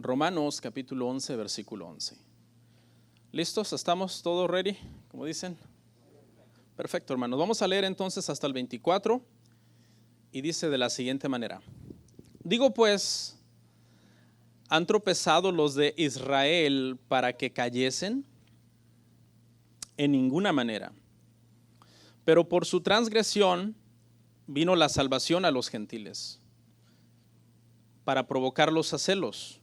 Romanos capítulo 11, versículo 11. ¿Listos? ¿Estamos todos ready? Como dicen. Perfecto, hermanos. Vamos a leer entonces hasta el 24 y dice de la siguiente manera. Digo pues, ¿han tropezado los de Israel para que cayesen? En ninguna manera. Pero por su transgresión vino la salvación a los gentiles, para provocarlos a celos.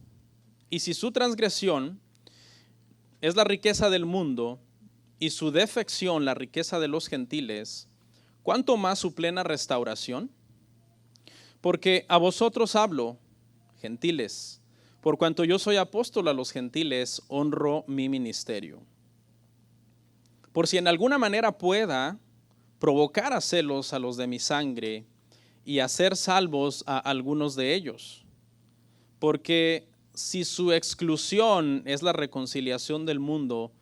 Y si su transgresión es la riqueza del mundo y su defección la riqueza de los gentiles, ¿cuánto más su plena restauración? Porque a vosotros hablo, gentiles, por cuanto yo soy apóstol a los gentiles, honro mi ministerio. Por si en alguna manera pueda provocar a celos a los de mi sangre y hacer salvos a algunos de ellos. Porque si su exclusión es la reconciliación del mundo,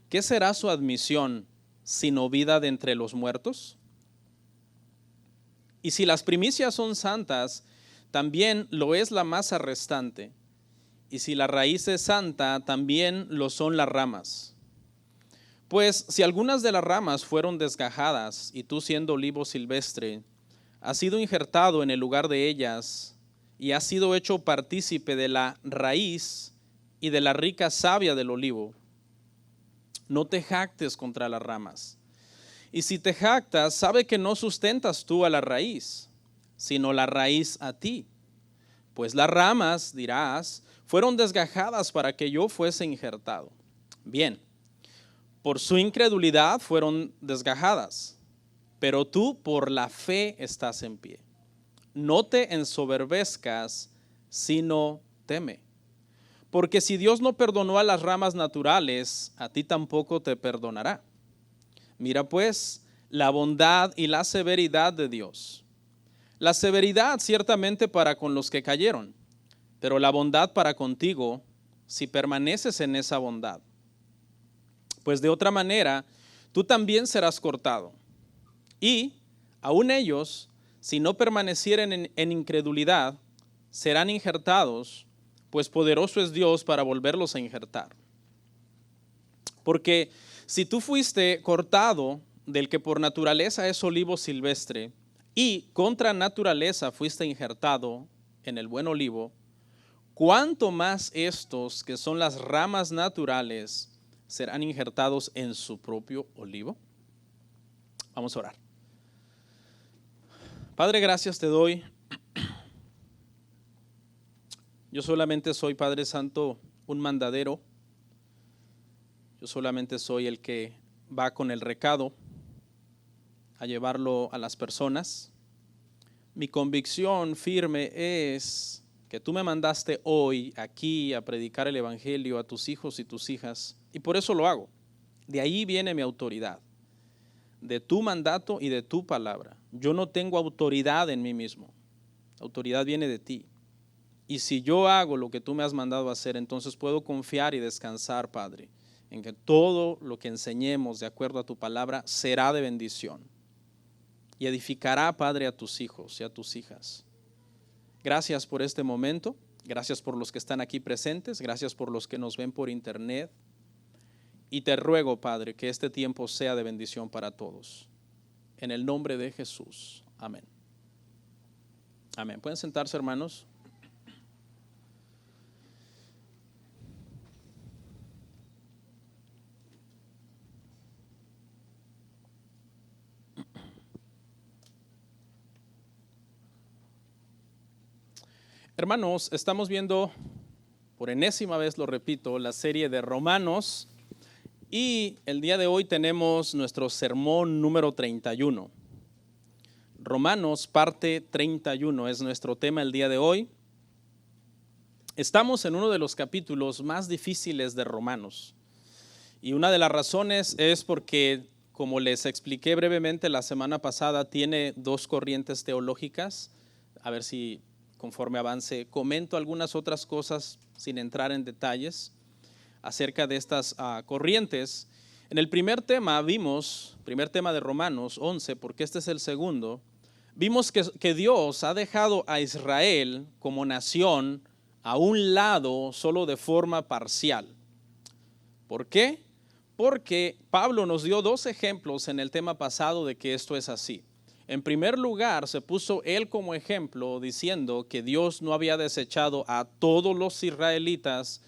¿qué será su admisión sino vida de entre los muertos? Y si las primicias son santas, también lo es la masa restante. Y si la raíz es santa, también lo son las ramas. Pues si algunas de las ramas fueron desgajadas, y tú siendo olivo silvestre, has sido injertado en el lugar de ellas, y has sido hecho partícipe de la raíz y de la rica savia del olivo, no te jactes contra las ramas. Y si te jactas, sabe que no sustentas tú a la raíz, sino la raíz a ti. Pues las ramas, dirás, fueron desgajadas para que yo fuese injertado. Bien, por su incredulidad fueron desgajadas, pero tú por la fe estás en pie. No te ensoberbezcas, sino teme. Porque si Dios no perdonó a las ramas naturales, a ti tampoco te perdonará. Mira pues la bondad y la severidad de Dios. La severidad ciertamente para con los que cayeron, pero la bondad para contigo si permaneces en esa bondad. Pues de otra manera, tú también serás cortado. Y aun ellos, si no permanecieren en incredulidad, serán injertados, pues poderoso es Dios para volverlos a injertar. Porque si tú fuiste cortado del que por naturaleza es olivo silvestre, y contra naturaleza fuiste injertado en el buen olivo, ¿cuánto más estos que son las ramas naturales serán injertados en su propio olivo? Vamos a orar. Padre, gracias te doy. Yo solamente soy, Padre Santo, un mandadero. Yo solamente soy el que va con el recado a llevarlo a las personas. Mi convicción firme es que tú me mandaste hoy aquí a predicar el evangelio a tus hijos y tus hijas, y por eso lo hago. De ahí viene mi autoridad, de tu mandato y de tu palabra. Yo no tengo autoridad en mí mismo. La autoridad viene de ti. Y si yo hago lo que tú me has mandado a hacer, entonces puedo confiar y descansar, Padre, en que todo lo que enseñemos de acuerdo a tu palabra será de bendición y edificará, Padre, a tus hijos y a tus hijas. Gracias por este momento. Gracias por los que están aquí presentes. Gracias por los que nos ven por internet. Y te ruego, Padre, que este tiempo sea de bendición para todos. En el nombre de Jesús. Amén. Amén. ¿Pueden sentarse, hermanos? Hermanos, estamos viendo, por enésima vez lo repito, la serie de Romanos. Y el día de hoy tenemos nuestro sermón número 31. Romanos parte 31 es nuestro tema el día de hoy. Estamos en uno de los capítulos más difíciles de Romanos. Y una de las razones es porque, como les expliqué brevemente la semana pasada, tiene dos corrientes teológicas. A ver si conforme avance comento algunas otras cosas sin entrar en detalles acerca de estas corrientes. En el primer tema de Romanos 11, porque este es el segundo, vimos que Dios ha dejado a Israel como nación a un lado solo de forma parcial. ¿Por qué? Porque Pablo nos dio dos ejemplos en el tema pasado de que esto es así. En primer lugar, se puso él como ejemplo diciendo que Dios no había desechado a todos los israelitas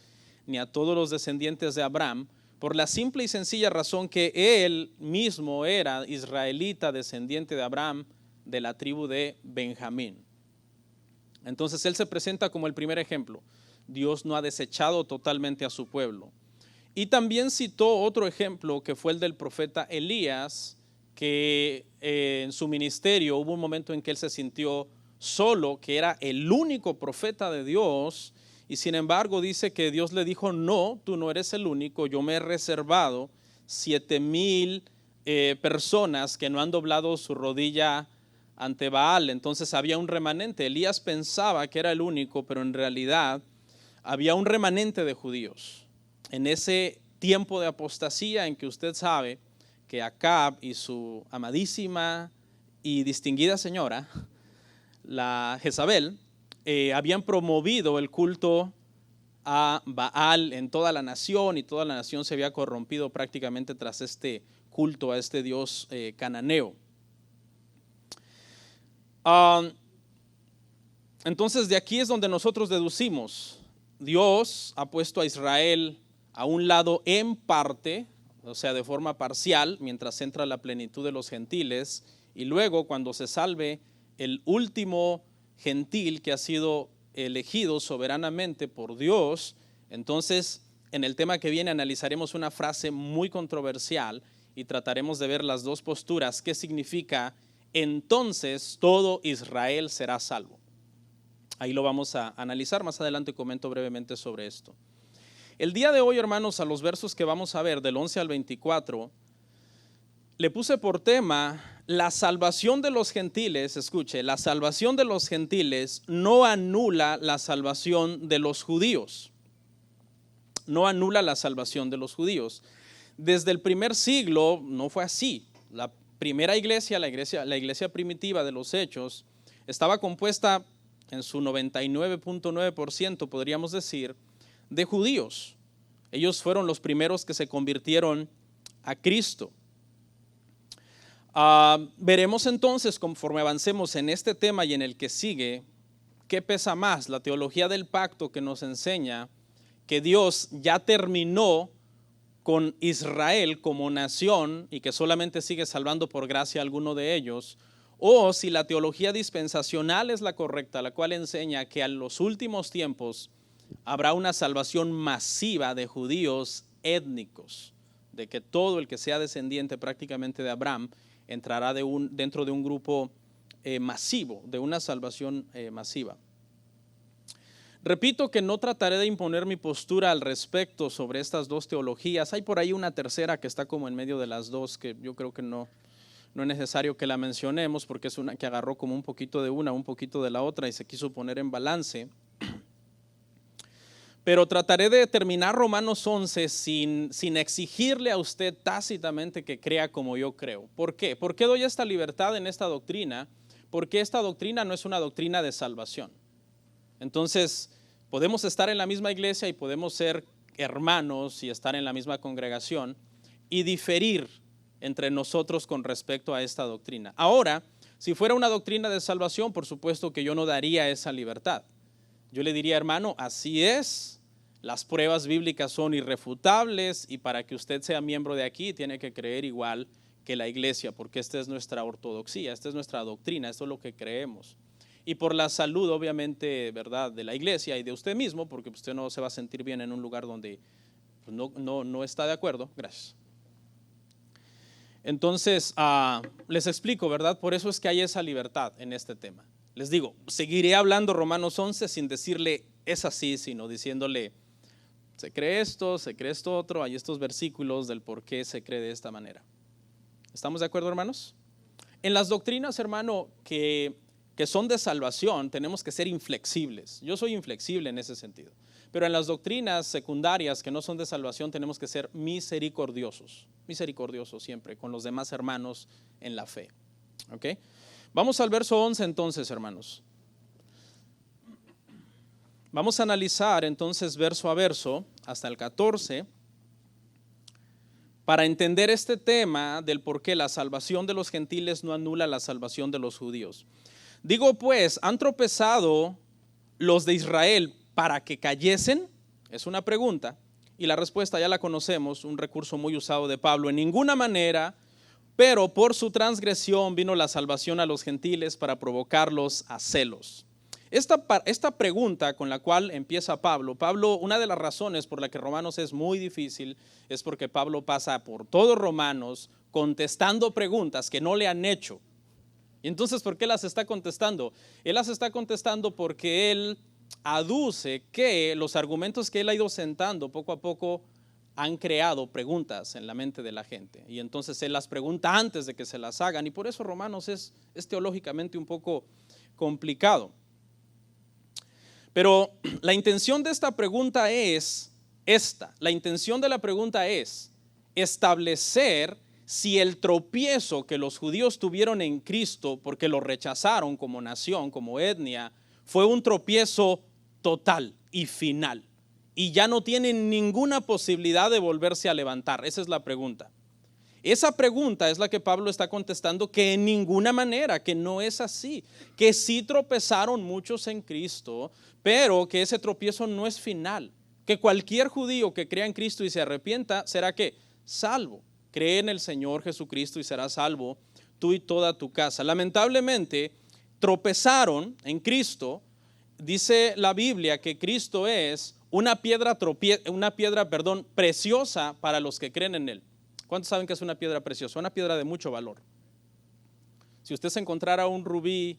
ni a todos los descendientes de Abraham, por la simple y sencilla razón que él mismo era israelita, descendiente de Abraham, de la tribu de Benjamín. Entonces él se presenta como el primer ejemplo. Dios no ha desechado totalmente a su pueblo. Y también citó otro ejemplo que fue el del profeta Elías, que en su ministerio hubo un momento en que él se sintió solo, que era el único profeta de Dios, y sin embargo dice que Dios le dijo: no, tú no eres el único, yo me he reservado 7,000 personas que no han doblado su rodilla ante Baal. Entonces había un remanente. Elías pensaba que era el único, pero en realidad había un remanente de judíos. En ese tiempo de apostasía en que usted sabe que Acab y su amadísima y distinguida señora, la Jezabel, habían promovido el culto a Baal en toda la nación, y toda la nación se había corrompido prácticamente tras este culto a este dios cananeo. Entonces de aquí es donde nosotros deducimos: Dios ha puesto a Israel a un lado en parte, o sea, de forma parcial, mientras entra la plenitud de los gentiles, y luego cuando se salve el último gentil que ha sido elegido soberanamente por Dios, entonces en el tema que viene analizaremos una frase muy controversial y trataremos de ver las dos posturas. ¿Qué significa entonces todo Israel será salvo? Ahí lo vamos a analizar. Más adelante comento brevemente sobre esto. El día de hoy, hermanos, a los versos que vamos a ver del 11 al 24, le puse por tema la salvación de los gentiles. Escuche, la salvación de los gentiles no anula la salvación de los judíos. No anula la salvación de los judíos. Desde el primer siglo no fue así. La primera iglesia, la iglesia primitiva de los Hechos, estaba compuesta en su 99.9%, podríamos decir, de judíos. Ellos fueron los primeros que se convirtieron a Cristo. Veremos entonces, conforme avancemos en este tema y en el que sigue, qué pesa más: la teología del pacto, que nos enseña que Dios ya terminó con Israel como nación y que solamente sigue salvando por gracia a alguno de ellos, o si la teología dispensacional es la correcta, la cual enseña que en los últimos tiempos habrá una salvación masiva de judíos étnicos, de que todo el que sea descendiente prácticamente de Abraham entrará dentro de un grupo masivo, de una salvación masiva. Repito que no trataré de imponer mi postura al respecto sobre estas dos teologías. Hay por ahí una tercera que está como en medio de las dos, que yo creo que no es necesario que la mencionemos, porque es una que agarró como un poquito de una, un poquito de la otra y se quiso poner en balance. Pero trataré de terminar Romanos 11 sin exigirle a usted tácitamente que crea como yo creo. ¿Por qué? ¿Por qué doy esta libertad en esta doctrina? Porque esta doctrina no es una doctrina de salvación. Entonces, podemos estar en la misma iglesia y podemos ser hermanos y estar en la misma congregación y diferir entre nosotros con respecto a esta doctrina. Ahora, si fuera una doctrina de salvación, por supuesto que yo no daría esa libertad. Yo le diría: hermano, así es, las pruebas bíblicas son irrefutables y para que usted sea miembro de aquí tiene que creer igual que la iglesia, porque esta es nuestra ortodoxia, esta es nuestra doctrina, esto es lo que creemos. Y por la salud, obviamente, ¿verdad?, de la iglesia y de usted mismo, porque usted no se va a sentir bien en un lugar donde pues, no está de acuerdo. Gracias. Entonces, les explico, ¿verdad? Por eso es que hay esa libertad en este tema. Les digo, seguiré hablando Romanos 11 sin decirle es así, sino diciéndole se cree esto otro, hay estos versículos del por qué se cree de esta manera. ¿Estamos de acuerdo, hermanos? En las doctrinas, hermano, que son de salvación, tenemos que ser inflexibles. Yo soy inflexible en ese sentido. Pero en las doctrinas secundarias que no son de salvación, tenemos que ser misericordiosos siempre con los demás hermanos en la fe. ¿Ok? Vamos al verso 11 entonces, hermanos. Vamos a analizar entonces verso a verso hasta el 14 para entender este tema del por qué la salvación de los gentiles no anula la salvación de los judíos. Digo pues, ¿han tropezado los de Israel para que cayesen? Es una pregunta y la respuesta ya la conocemos, un recurso muy usado de Pablo. En ninguna manera, pero por su transgresión vino la salvación a los gentiles para provocarlos a celos. Esta pregunta con la cual empieza Pablo, una de las razones por la que Romanos es muy difícil es porque Pablo pasa por todos Romanos contestando preguntas que no le han hecho. Y entonces, ¿por qué las está contestando? Él las está contestando porque él aduce que los argumentos que él ha ido sentando poco a poco han creado preguntas en la mente de la gente. Y entonces él las pregunta antes de que se las hagan. Y por eso Romanos es teológicamente un poco complicado. Pero la intención de esta pregunta es esta. La intención de la pregunta es establecer si el tropiezo que los judíos tuvieron en Cristo porque lo rechazaron como nación, como etnia, fue un tropiezo total y final. Y ya no tienen ninguna posibilidad de volverse a levantar. Esa es la pregunta. Esa pregunta es la que Pablo está contestando, que en ninguna manera, que no es así, que sí tropezaron muchos en Cristo, pero que ese tropiezo no es final, que cualquier judío que crea en Cristo y se arrepienta, será que salvo. Cree en el Señor Jesucristo y serás salvo tú y toda tu casa. Lamentablemente, tropezaron en Cristo. Dice la Biblia que Cristo es una piedra preciosa para los que creen en Él. ¿Cuántos saben que es una piedra preciosa? Una piedra de mucho valor. Si usted se encontrara un rubí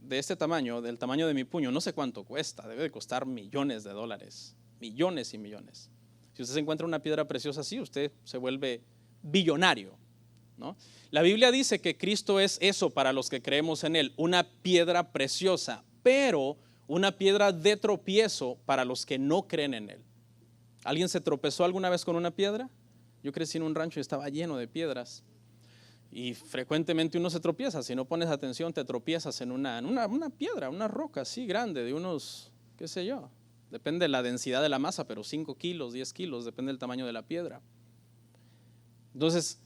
de este tamaño, del tamaño de mi puño, no sé cuánto cuesta, debe de costar millones de dólares, millones y millones. Si usted se encuentra una piedra preciosa así, usted se vuelve billonario, ¿no? La Biblia dice que Cristo es eso para los que creemos en Él, una piedra preciosa, pero una piedra de tropiezo para los que no creen en Él. ¿Alguien se tropezó alguna vez con una piedra? Yo crecí en un rancho y estaba lleno de piedras y frecuentemente uno se tropieza. Si no pones atención te tropiezas en una piedra, una roca así grande de unos, qué sé yo, depende de la densidad de la masa, pero 5 kilos, 10 kilos, depende del tamaño de la piedra. Entonces,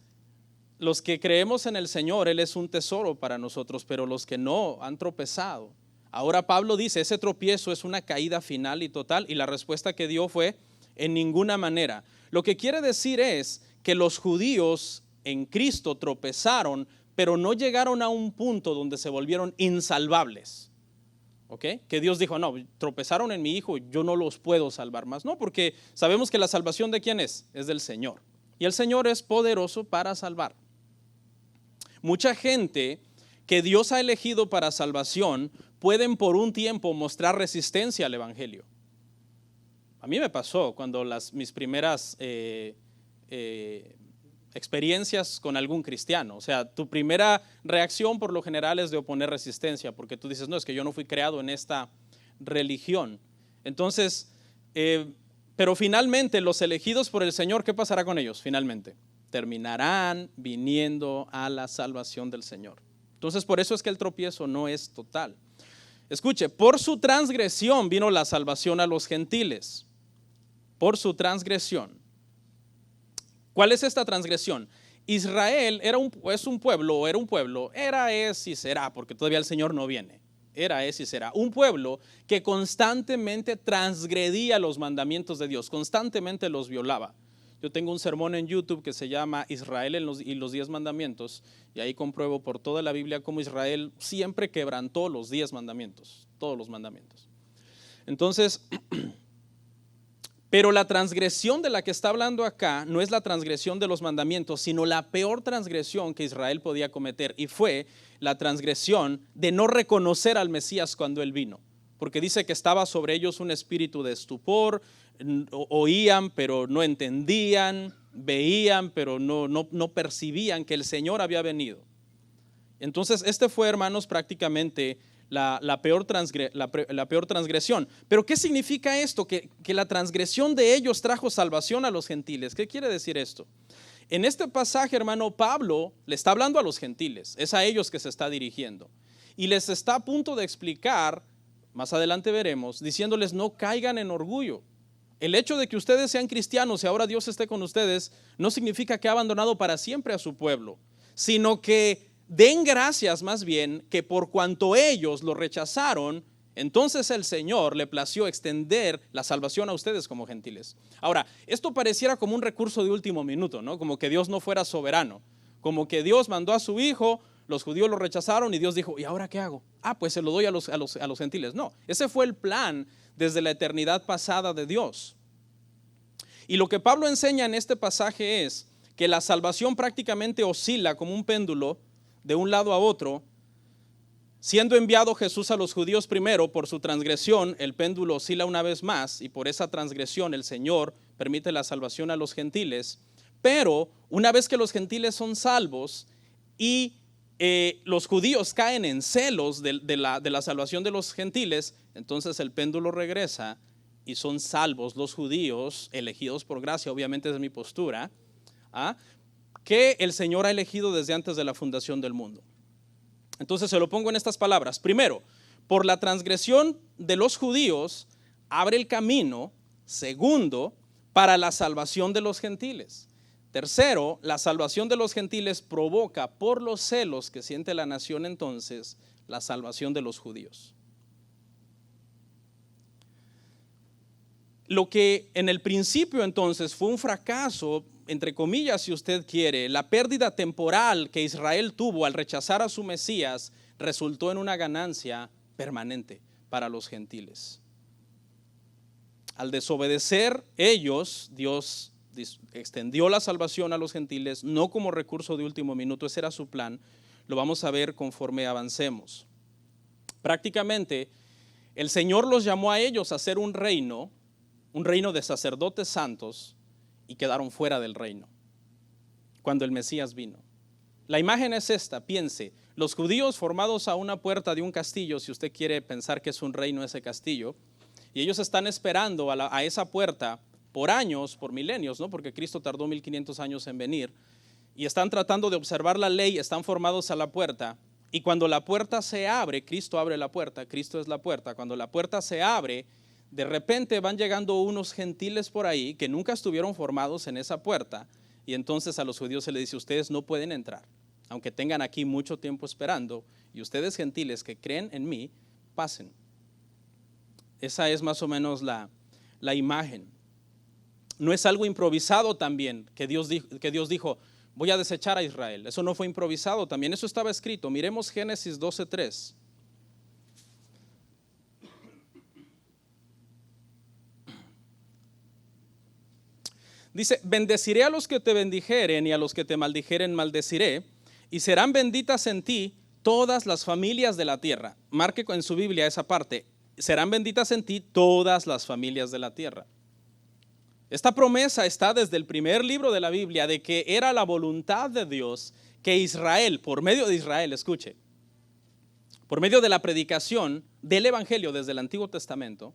los que creemos en el Señor, Él es un tesoro para nosotros, pero los que no han tropezado. Ahora Pablo dice, ese tropiezo es una caída final y total, y la respuesta que dio fue, en ninguna manera. Lo que quiere decir es que los judíos en Cristo tropezaron, pero no llegaron a un punto donde se volvieron insalvables. ¿Ok? Que Dios dijo, no, tropezaron en mi hijo, yo no los puedo salvar más. No, porque sabemos que la salvación ¿de quién es? Es del Señor. Y el Señor es poderoso para salvar. Mucha gente que Dios ha elegido para salvación pueden por un tiempo mostrar resistencia al evangelio. A mí me pasó cuando mis primeras experiencias con algún cristiano. O sea, tu primera reacción por lo general es de oponer resistencia, porque tú dices, no, es que yo no fui creado en esta religión. Entonces, pero finalmente los elegidos por el Señor, ¿qué pasará con ellos? Finalmente, terminarán viniendo a la salvación del Señor. Entonces, por eso es que el tropiezo no es total. Escuche, por su transgresión vino la salvación a los gentiles. Por su transgresión. ¿Cuál es esta transgresión? Israel era un pueblo, era, es y será, porque todavía el Señor no viene. Era, es y será. Un pueblo que constantemente transgredía los mandamientos de Dios, constantemente los violaba. Yo tengo un sermón en YouTube que se llama Israel y los 10 mandamientos, y ahí compruebo por toda la Biblia cómo Israel siempre quebrantó los 10 mandamientos, todos los mandamientos. Entonces, pero la transgresión de la que está hablando acá no es la transgresión de los mandamientos, sino la peor transgresión que Israel podía cometer, y fue la transgresión de no reconocer al Mesías cuando Él vino, porque dice que estaba sobre ellos un espíritu de estupor, oían pero no entendían, veían pero no percibían que el Señor había venido. Entonces fue, hermanos, prácticamente la peor transgresión. Pero ¿qué significa esto? Que la transgresión de ellos trajo salvación a los gentiles. ¿Qué quiere decir esto? En este pasaje, hermano, Pablo le está hablando a los gentiles, es a ellos que se está dirigiendo, y les está a punto de explicar más adelante veremos, diciéndoles no caigan en orgullo. El hecho de que ustedes sean cristianos y ahora Dios esté con ustedes no significa que ha abandonado para siempre a su pueblo, sino que den gracias más bien que por cuanto ellos lo rechazaron, entonces el Señor le plació extender la salvación a ustedes como gentiles. Ahora, esto pareciera como un recurso de último minuto, ¿no? Como que Dios no fuera soberano, como que Dios mandó a su hijo, los judíos lo rechazaron y Dios dijo, ¿y ahora qué hago? Pues se lo doy a los gentiles. No, ese fue el plan desde la eternidad pasada de Dios. Y lo que Pablo enseña en este pasaje es que la salvación prácticamente oscila como un péndulo de un lado a otro. Siendo enviado Jesús a los judíos primero por su transgresión, el péndulo oscila una vez más y por esa transgresión el Señor permite la salvación a los gentiles. Pero una vez que los gentiles son salvos y los judíos caen en celos de la salvación de los gentiles, entonces el péndulo regresa y son salvos los judíos elegidos por gracia, obviamente es mi postura, que el Señor ha elegido desde antes de la fundación del mundo. Entonces se lo pongo en estas palabras. Primero, por la transgresión de los judíos abre el camino. Segundo, para la salvación de los gentiles. Tercero, la salvación de los gentiles provoca por los celos que siente la nación entonces la salvación de los judíos. Lo que en el principio entonces fue un fracaso, entre comillas si usted quiere, la pérdida temporal que Israel tuvo al rechazar a su Mesías, resultó en una ganancia permanente para los gentiles. Al desobedecer ellos, Dios extendió la salvación a los gentiles, no como recurso de último minuto, ese era su plan. Lo vamos a ver conforme avancemos. Prácticamente, el Señor los llamó a ellos a ser un reino de sacerdotes santos, y quedaron fuera del reino cuando el Mesías vino. La imagen es esta, piense, los judíos formados a una puerta de un castillo, si usted quiere pensar que es un reino ese castillo, y ellos están esperando a esa puerta por años, por milenios, ¿no? Porque Cristo tardó 1500 años en venir, y están tratando de observar la ley, están formados a la puerta, y cuando la puerta se abre, Cristo abre la puerta, Cristo es la puerta, cuando la puerta se abre, de repente van llegando unos gentiles por ahí que nunca estuvieron formados en esa puerta, y entonces a los judíos se les dice, ustedes no pueden entrar, aunque tengan aquí mucho tiempo esperando, y ustedes gentiles que creen en mí, pasen. Esa es más o menos la imagen. No es algo improvisado también, que Dios dijo, voy a desechar a Israel. Eso no fue improvisado también, eso estaba escrito. Miremos Génesis 12:3. Dice, bendeciré a los que te bendijeren y a los que te maldijeren maldeciré, y serán benditas en ti todas las familias de la tierra. Marque en su Biblia esa parte, serán benditas en ti todas las familias de la tierra. Esta promesa está desde el primer libro de la Biblia de que era la voluntad de Dios que Israel, por medio de Israel, escuche, por medio de la predicación del Evangelio desde el Antiguo Testamento,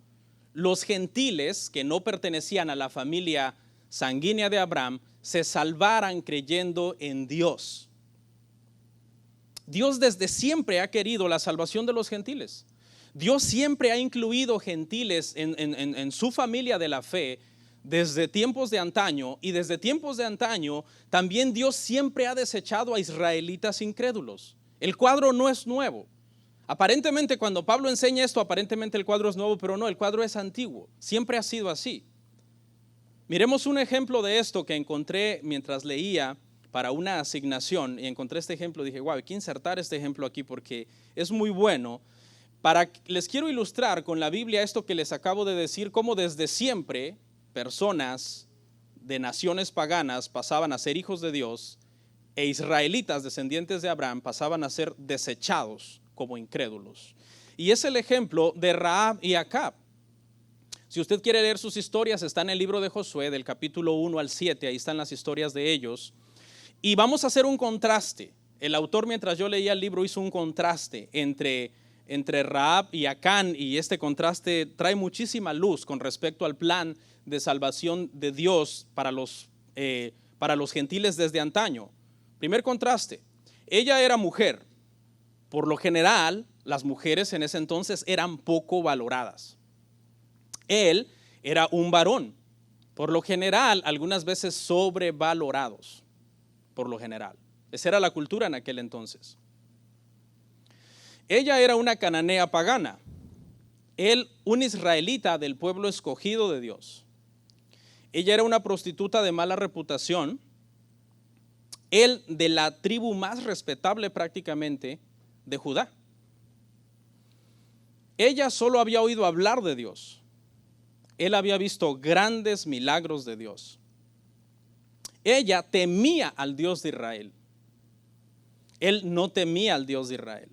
los gentiles que no pertenecían a la familia sanguínea de Abraham se salvaran creyendo en Dios. Dios desde siempre ha querido la salvación de los gentiles. Dios siempre ha incluido gentiles en su familia de la fe desde tiempos de antaño, y desde tiempos de antaño también Dios siempre ha desechado a israelitas incrédulos. El cuadro no es nuevo. Aparentemente cuando Pablo enseña esto, aparentemente el cuadro es nuevo, pero no, el cuadro es antiguo. Siempre ha sido así. Miremos un ejemplo de esto que encontré mientras leía para una asignación, y encontré este ejemplo. Dije, wow, hay que insertar este ejemplo aquí porque es muy bueno. Les quiero ilustrar con la Biblia esto que les acabo de decir, cómo desde siempre personas de naciones paganas pasaban a ser hijos de Dios, e israelitas descendientes de Abraham pasaban a ser desechados como incrédulos. Y es el ejemplo de Rahab y Acab. Si usted quiere leer sus historias, está en el libro de Josué, del capítulo 1 al 7, ahí están las historias de ellos. Y vamos a hacer un contraste. El autor, mientras yo leía el libro, hizo un contraste entre Rahab y Acán, y este contraste trae muchísima luz con respecto al plan de salvación de Dios para los gentiles desde antaño. Primer contraste, ella era mujer, Por lo general, las mujeres en ese entonces eran poco valoradas. Él era un varón, por lo general, algunas veces sobrevalorados, por lo general. Esa era la cultura en aquel entonces. Ella era una cananea pagana, él un israelita del pueblo escogido de Dios. Ella era una prostituta de mala reputación, él de la tribu más respetable prácticamente de Judá. Ella solo había oído hablar de Dios. Él había visto grandes milagros de Dios. Ella temía al Dios de Israel. Él no temía al Dios de Israel.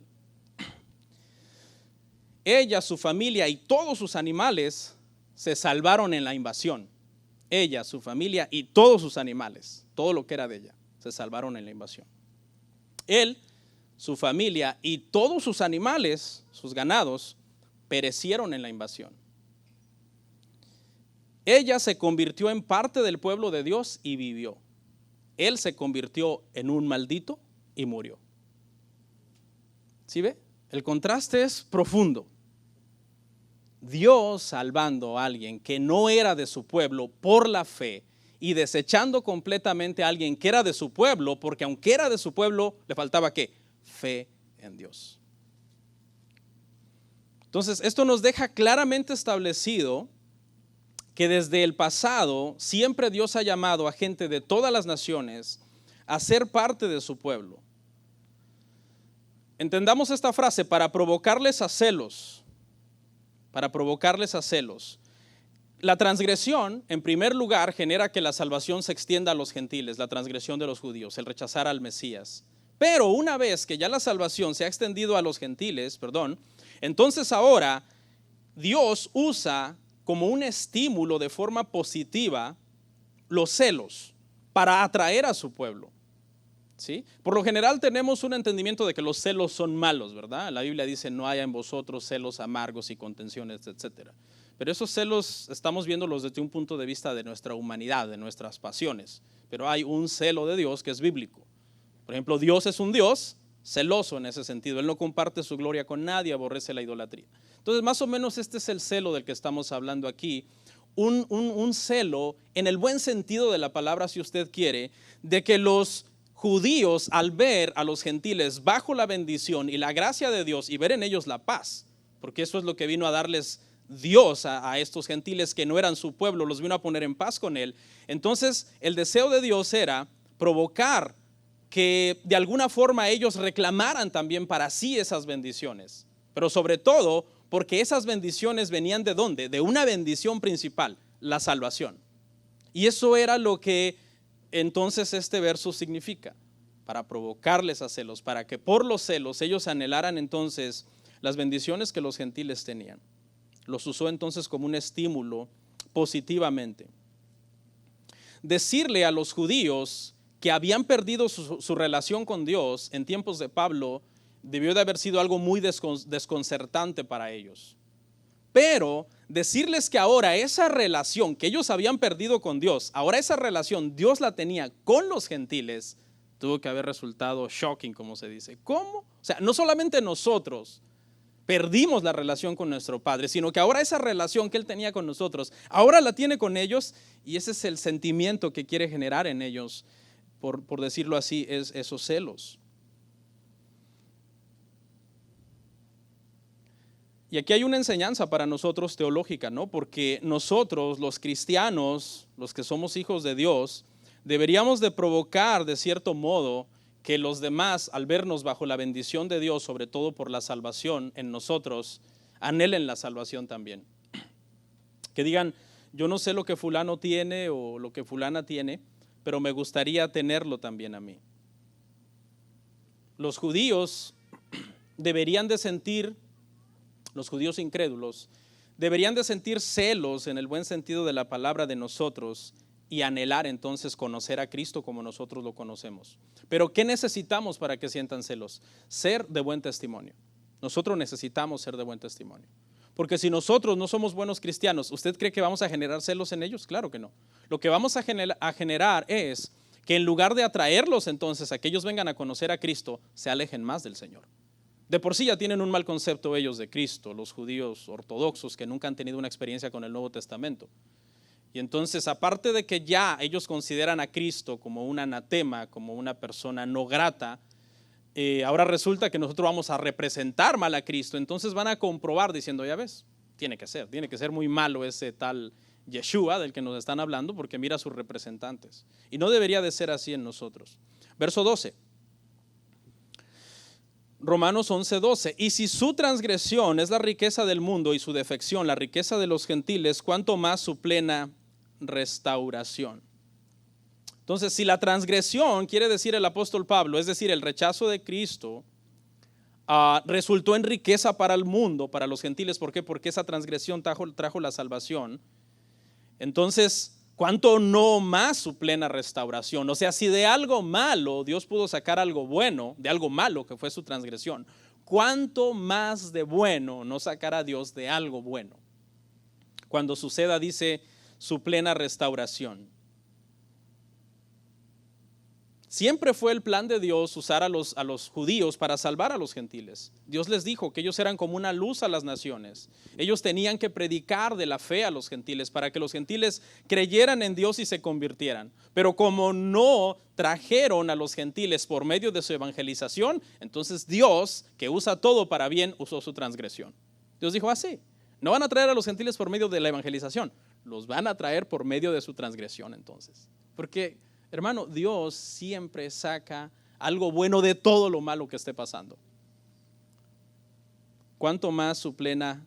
Ella, su familia y todos sus animales se salvaron en la invasión. Ella, su familia y todos sus animales, todo lo que era de ella, se salvaron en la invasión. Él, su familia y todos sus animales, sus ganados, perecieron en la invasión. Ella se convirtió en parte del pueblo de Dios y vivió. Él se convirtió en un maldito y murió. ¿Sí ve? El contraste es profundo. Dios salvando a alguien que no era de su pueblo por la fe y desechando completamente a alguien que era de su pueblo, porque aunque era de su pueblo, le faltaba ¿qué? Fe en Dios. Entonces, esto nos deja claramente establecido que desde el pasado siempre Dios ha llamado a gente de todas las naciones a ser parte de su pueblo. Entendamos esta frase: para provocarles a celos. Para provocarles a celos. La transgresión, en primer lugar, genera que la salvación se extienda a los gentiles, la transgresión de los judíos, el rechazar al Mesías. Pero una vez que ya la salvación se ha extendido a los gentiles, entonces ahora Dios usa como un estímulo de forma positiva los celos para atraer a su pueblo. ¿Sí? Por lo general tenemos un entendimiento de que los celos son malos, ¿verdad? La Biblia dice: no haya en vosotros celos amargos y contenciones, etc. Pero esos celos estamos viéndolos desde un punto de vista de nuestra humanidad, de nuestras pasiones. Pero hay un celo de Dios que es bíblico. Por ejemplo, Dios es un Dios celoso en ese sentido. Él no comparte su gloria con nadie, aborrece la idolatría. Entonces, más o menos este es el celo del que estamos hablando aquí. Un celo en el buen sentido de la palabra, si usted quiere, de que los judíos, al ver a los gentiles bajo la bendición y la gracia de Dios y ver en ellos la paz, porque eso es lo que vino a darles Dios a estos gentiles que no eran su pueblo, los vino a poner en paz con él. Entonces el deseo de Dios era provocar que de alguna forma ellos reclamaran también para sí esas bendiciones, pero sobre todo porque esas bendiciones venían ¿de dónde? De una bendición principal, la salvación. Y eso era lo que entonces este verso significa: para provocarles a celos, para que por los celos ellos anhelaran entonces las bendiciones que los gentiles tenían. Los usó entonces como un estímulo positivamente. Decirle a los judíos que habían perdido su relación con Dios en tiempos de Pablo debió de haber sido algo muy desconcertante para ellos. Pero decirles que ahora esa relación que ellos habían perdido con Dios, ahora esa relación Dios la tenía con los gentiles, tuvo que haber resultado shocking, como se dice. ¿Cómo? O sea, no solamente nosotros perdimos la relación con nuestro Padre, sino que ahora esa relación que Él tenía con nosotros, ahora la tiene con ellos, y ese es el sentimiento que quiere generar en ellos, por decirlo así, es esos celos. Y aquí hay una enseñanza para nosotros teológica, ¿no? Porque nosotros, los cristianos, los que somos hijos de Dios, deberíamos de provocar de cierto modo que los demás, al vernos bajo la bendición de Dios, sobre todo por la salvación en nosotros, anhelen la salvación también. Que digan: yo no sé lo que fulano tiene o lo que fulana tiene, pero me gustaría tenerlo también a mí. Los judíos deberían de sentir, los judíos incrédulos, deberían de sentir celos en el buen sentido de la palabra de nosotros y anhelar entonces conocer a Cristo como nosotros lo conocemos. Pero ¿qué necesitamos para que sientan celos? Ser de buen testimonio. Nosotros necesitamos ser de buen testimonio. Porque si nosotros no somos buenos cristianos, ¿usted cree que vamos a generar celos en ellos? Claro que no. Lo que vamos a generar es que en lugar de atraerlos entonces a que ellos vengan a conocer a Cristo, se alejen más del Señor. De por sí ya tienen un mal concepto ellos de Cristo, los judíos ortodoxos que nunca han tenido una experiencia con el Nuevo Testamento. Y entonces, aparte de que ya ellos consideran a Cristo como un anatema, como una persona no grata, ahora resulta que nosotros vamos a representar mal a Cristo. Entonces van a comprobar diciendo, ya ves, tiene que ser muy malo ese tal Yeshua del que nos están hablando, porque mira a sus representantes. Y no debería de ser así en nosotros. Verso 12. Romanos 11:12. Y si su transgresión es la riqueza del mundo y su defección la riqueza de los gentiles, ¿cuánto más su plena restauración? Entonces, si la transgresión, quiere decir el apóstol Pablo, es decir, el rechazo de Cristo, resultó en riqueza para el mundo, para los gentiles. ¿Por qué? Porque esa transgresión trajo la salvación. Entonces, ¿cuánto no más su plena restauración? O sea, si de algo malo Dios pudo sacar algo bueno, de algo malo que fue su transgresión, ¿cuánto más de bueno no sacará Dios de algo bueno? Cuando suceda, dice, su plena restauración. Siempre fue el plan de Dios usar a los judíos para salvar a los gentiles. Dios les dijo que ellos eran como una luz a las naciones. Ellos tenían que predicar de la fe a los gentiles para que los gentiles creyeran en Dios y se convirtieran. Pero como no trajeron a los gentiles por medio de su evangelización, entonces Dios, que usa todo para bien, usó su transgresión. Dios dijo así, no van a traer a los gentiles por medio de la evangelización, los van a traer por medio de su transgresión entonces. Porque, hermano, Dios siempre saca algo bueno de todo lo malo que esté pasando. Cuanto más su plena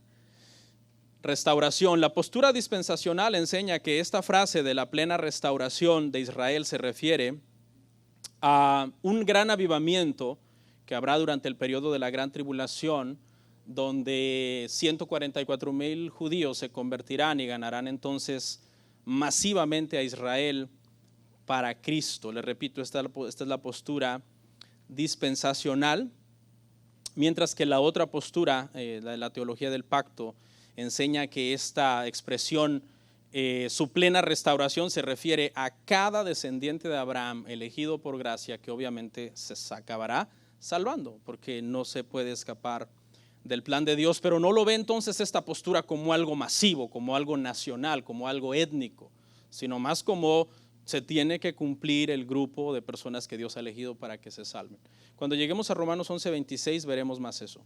restauración. La postura dispensacional enseña que esta frase de la plena restauración de Israel se refiere a un gran avivamiento que habrá durante el periodo de la gran tribulación, donde 144,000 judíos se convertirán y ganarán entonces masivamente a Israel para Cristo. Le repito, esta es la postura dispensacional, mientras que la otra postura, la teología del pacto, enseña que esta expresión, su plena restauración, se refiere a cada descendiente de Abraham elegido por gracia, que obviamente se acabará salvando, porque no se puede escapar del plan de Dios. Pero no lo ve entonces esta postura como algo masivo, como algo nacional, como algo étnico, sino más como se tiene que cumplir el grupo de personas que Dios ha elegido para que se salven. Cuando lleguemos a Romanos 11:26 veremos más eso.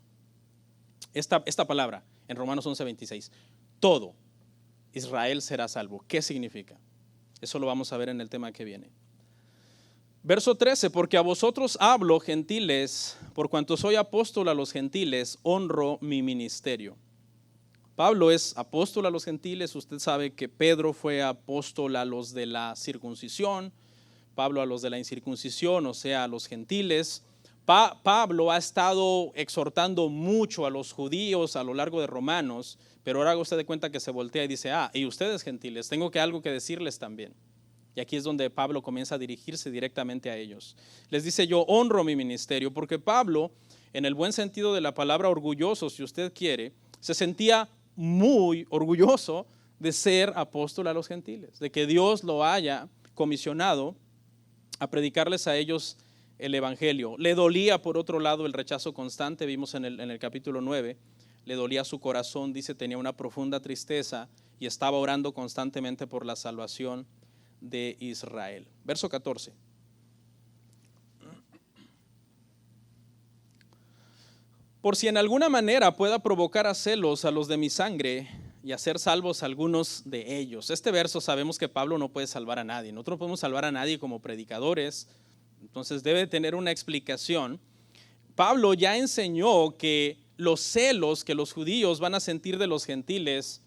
Esta palabra en Romanos 11:26, todo Israel será salvo. ¿Qué significa? Eso lo vamos a ver en el tema que viene. Verso 13, porque a vosotros hablo, gentiles, por cuanto soy apóstol a los gentiles, honro mi ministerio. Pablo es apóstol a los gentiles. Usted sabe que Pedro fue apóstol a los de la circuncisión, Pablo a los de la incircuncisión, o sea, a los gentiles. Pablo ha estado exhortando mucho a los judíos a lo largo de Romanos, pero ahora haga usted de cuenta que se voltea y dice, y ustedes gentiles, tengo algo que decirles también. Y aquí es donde Pablo comienza a dirigirse directamente a ellos. Les dice, yo honro mi ministerio, porque Pablo, en el buen sentido de la palabra orgulloso, si usted quiere, se sentía muy orgulloso de ser apóstol a los gentiles, de que Dios lo haya comisionado a predicarles a ellos el evangelio. Le dolía, por otro lado, el rechazo constante. Vimos en el capítulo 9, le dolía su corazón, dice, tenía una profunda tristeza y estaba orando constantemente por la salvación de Israel. Verso 14. Por si en alguna manera pueda provocar a celos a los de mi sangre y hacer salvos a algunos de ellos. Este verso sabemos que Pablo no puede salvar a nadie. Nosotros no podemos salvar a nadie como predicadores, entonces debe tener una explicación. Pablo ya enseñó que los celos que los judíos van a sentir de los gentiles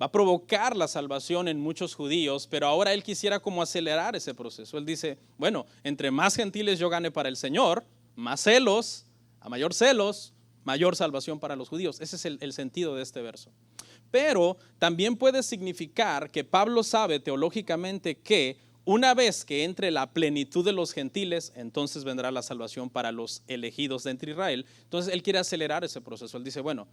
va a provocar la salvación en muchos judíos, pero ahora él quisiera como acelerar ese proceso. Él dice, bueno, entre más gentiles yo gane para el Señor, más celos, a mayor celos, mayor salvación para los judíos. Ese es el sentido de este verso. Pero también puede significar que Pablo sabe teológicamente que una vez que entre la plenitud de los gentiles, entonces vendrá la salvación para los elegidos de entre Israel. Entonces él quiere acelerar ese proceso. Él dice, bueno,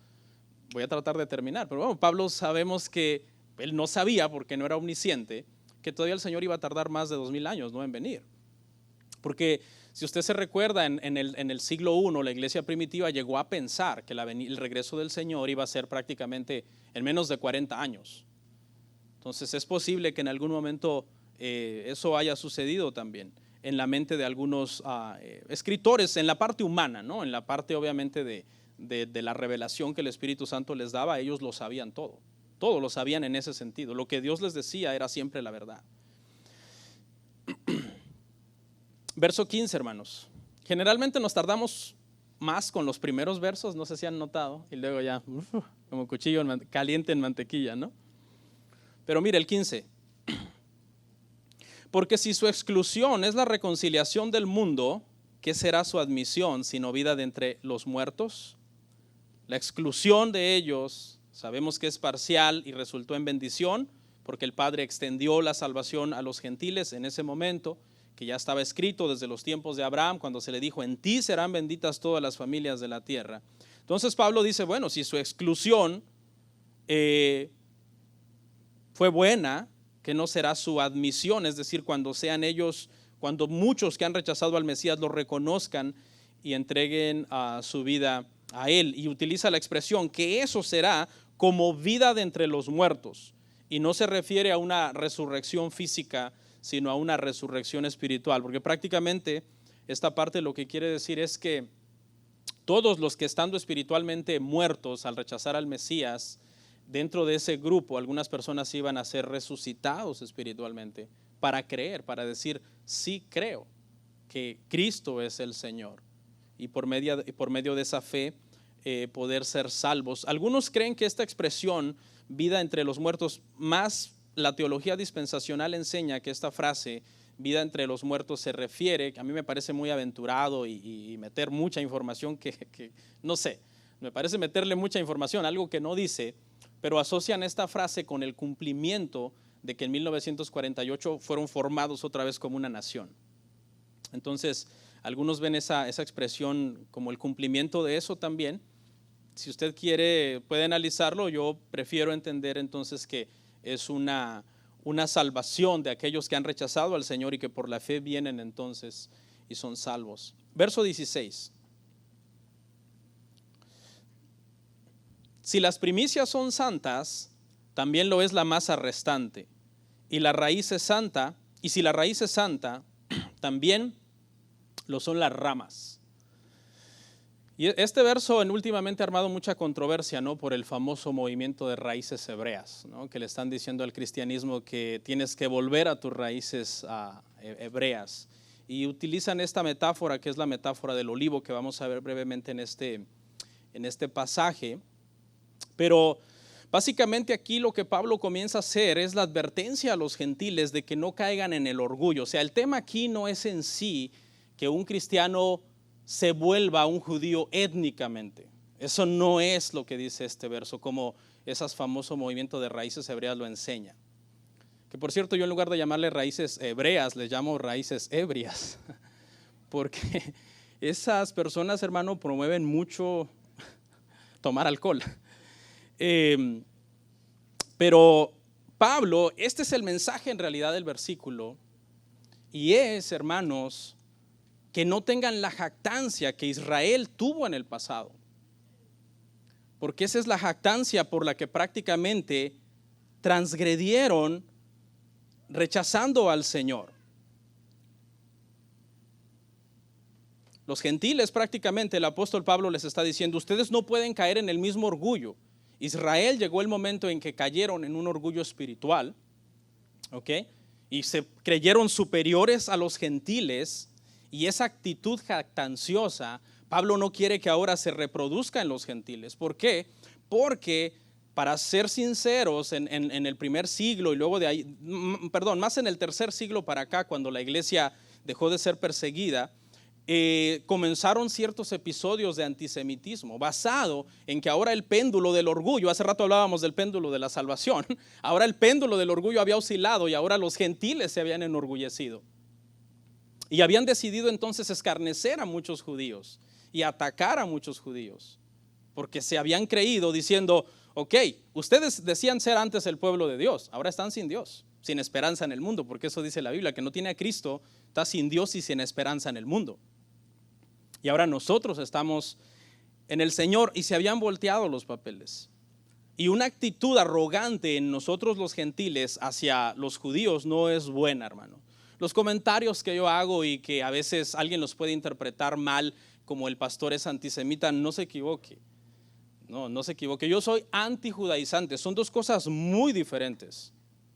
voy a tratar de terminar. Pero bueno, Pablo sabemos que él no sabía, porque no era omnisciente, que todavía el Señor iba a tardar más de 2000 años, ¿no?, en venir. Porque Si usted se recuerda, en el siglo I, la iglesia primitiva llegó a pensar que el regreso del Señor iba a ser prácticamente en menos de 40 años. Entonces es posible que en algún momento eso haya sucedido también en la mente de algunos escritores, en la parte humana, ¿no? En la parte obviamente de la revelación que el Espíritu Santo les daba, ellos lo sabían todo lo sabían en ese sentido. Lo que Dios les decía era siempre la verdad. Verso 15, hermanos. Generalmente nos tardamos más con los primeros versos, no sé si han notado, y luego ya como cuchillo caliente en mantequilla, ¿no? Pero mire el 15. Porque si su exclusión es la reconciliación del mundo, ¿qué será su admisión sino vida de entre los muertos? La exclusión de ellos sabemos que es parcial y resultó en bendición, porque el Padre extendió la salvación a los gentiles en ese momento, que ya estaba escrito desde los tiempos de Abraham, cuando se le dijo, en ti serán benditas todas las familias de la tierra. Entonces Pablo dice, bueno, si su exclusión fue buena, que no será su admisión, es decir, cuando sean ellos, cuando muchos que han rechazado al Mesías lo reconozcan y entreguen su vida a él. Y utiliza la expresión que eso será como vida de entre los muertos. Y no se refiere a una resurrección física, sino a una resurrección espiritual, porque prácticamente esta parte lo que quiere decir es que todos los que estando espiritualmente muertos al rechazar al Mesías, dentro de ese grupo algunas personas iban a ser resucitados espiritualmente para creer, para decir, sí creo que Cristo es el Señor, y por medio de esa fe poder ser salvos. Algunos creen que esta expresión, vida entre los muertos, más la teología dispensacional enseña que esta frase, vida entre los muertos, se refiere, a mí me parece muy aventurado y meter mucha información que no sé, me parece meterle mucha información, algo que no dice, pero asocian esta frase con el cumplimiento de que en 1948 fueron formados otra vez como una nación. Entonces, algunos ven esa expresión como el cumplimiento de eso también. Si usted quiere, puede analizarlo. Yo prefiero entender entonces que es una salvación de aquellos que han rechazado al Señor y que por la fe vienen entonces y son salvos. Verso 16. Si las primicias son santas, también lo es la masa restante. Y la raíz es santa, y si la raíz es santa, también lo son las ramas. Y este verso últimamente ha armado mucha controversia, ¿no? Por el famoso movimiento de raíces hebreas, ¿no? Que le están diciendo al cristianismo que tienes que volver a tus raíces hebreas. Y utilizan esta metáfora, que es la metáfora del olivo, que vamos a ver brevemente en este pasaje. Pero básicamente aquí lo que Pablo comienza a hacer es la advertencia a los gentiles de que no caigan en el orgullo. O sea, el tema aquí no es en sí que un cristiano se vuelva un judío étnicamente. Eso no es lo que dice este verso, como esos famosos movimientos de raíces hebreas lo enseña. Que por cierto, yo en lugar de llamarle raíces hebreas, les llamo raíces ebrias. Porque esas personas, hermano, promueven mucho tomar alcohol. Pero Pablo, este es el mensaje en realidad del versículo, y es, hermanos, que no tengan la jactancia que Israel tuvo en el pasado, porque esa es la jactancia por la que prácticamente transgredieron rechazando al Señor. Los gentiles prácticamente, el apóstol Pablo les está diciendo, ustedes no pueden caer en el mismo orgullo. Israel llegó el momento en que cayeron en un orgullo espiritual, ¿ok? Y se creyeron superiores a los gentiles, y esa actitud jactanciosa, Pablo no quiere que ahora se reproduzca en los gentiles. ¿Por qué? Porque, para ser sinceros, en el primer siglo y luego de ahí, más en el tercer siglo para acá, cuando la iglesia dejó de ser perseguida, comenzaron ciertos episodios de antisemitismo basado en que ahora el péndulo del orgullo, hace rato hablábamos del péndulo de la salvación, ahora el péndulo del orgullo había oscilado y ahora los gentiles se habían enorgullecido y habían decidido entonces escarnecer a muchos judíos y atacar a muchos judíos porque se habían creído diciendo, ok, ustedes decían ser antes el pueblo de Dios, ahora están sin Dios, sin esperanza en el mundo, porque eso dice la Biblia, que no tiene a Cristo está sin Dios y sin esperanza en el mundo. Y ahora nosotros estamos en el Señor y se habían volteado los papeles. Y una actitud arrogante en nosotros los gentiles hacia los judíos no es buena, hermano. Los comentarios que yo hago y que a veces alguien los puede interpretar mal, como el pastor es antisemita, no se equivoque. No se equivoque. Yo soy antijudaizante. Son dos cosas muy diferentes.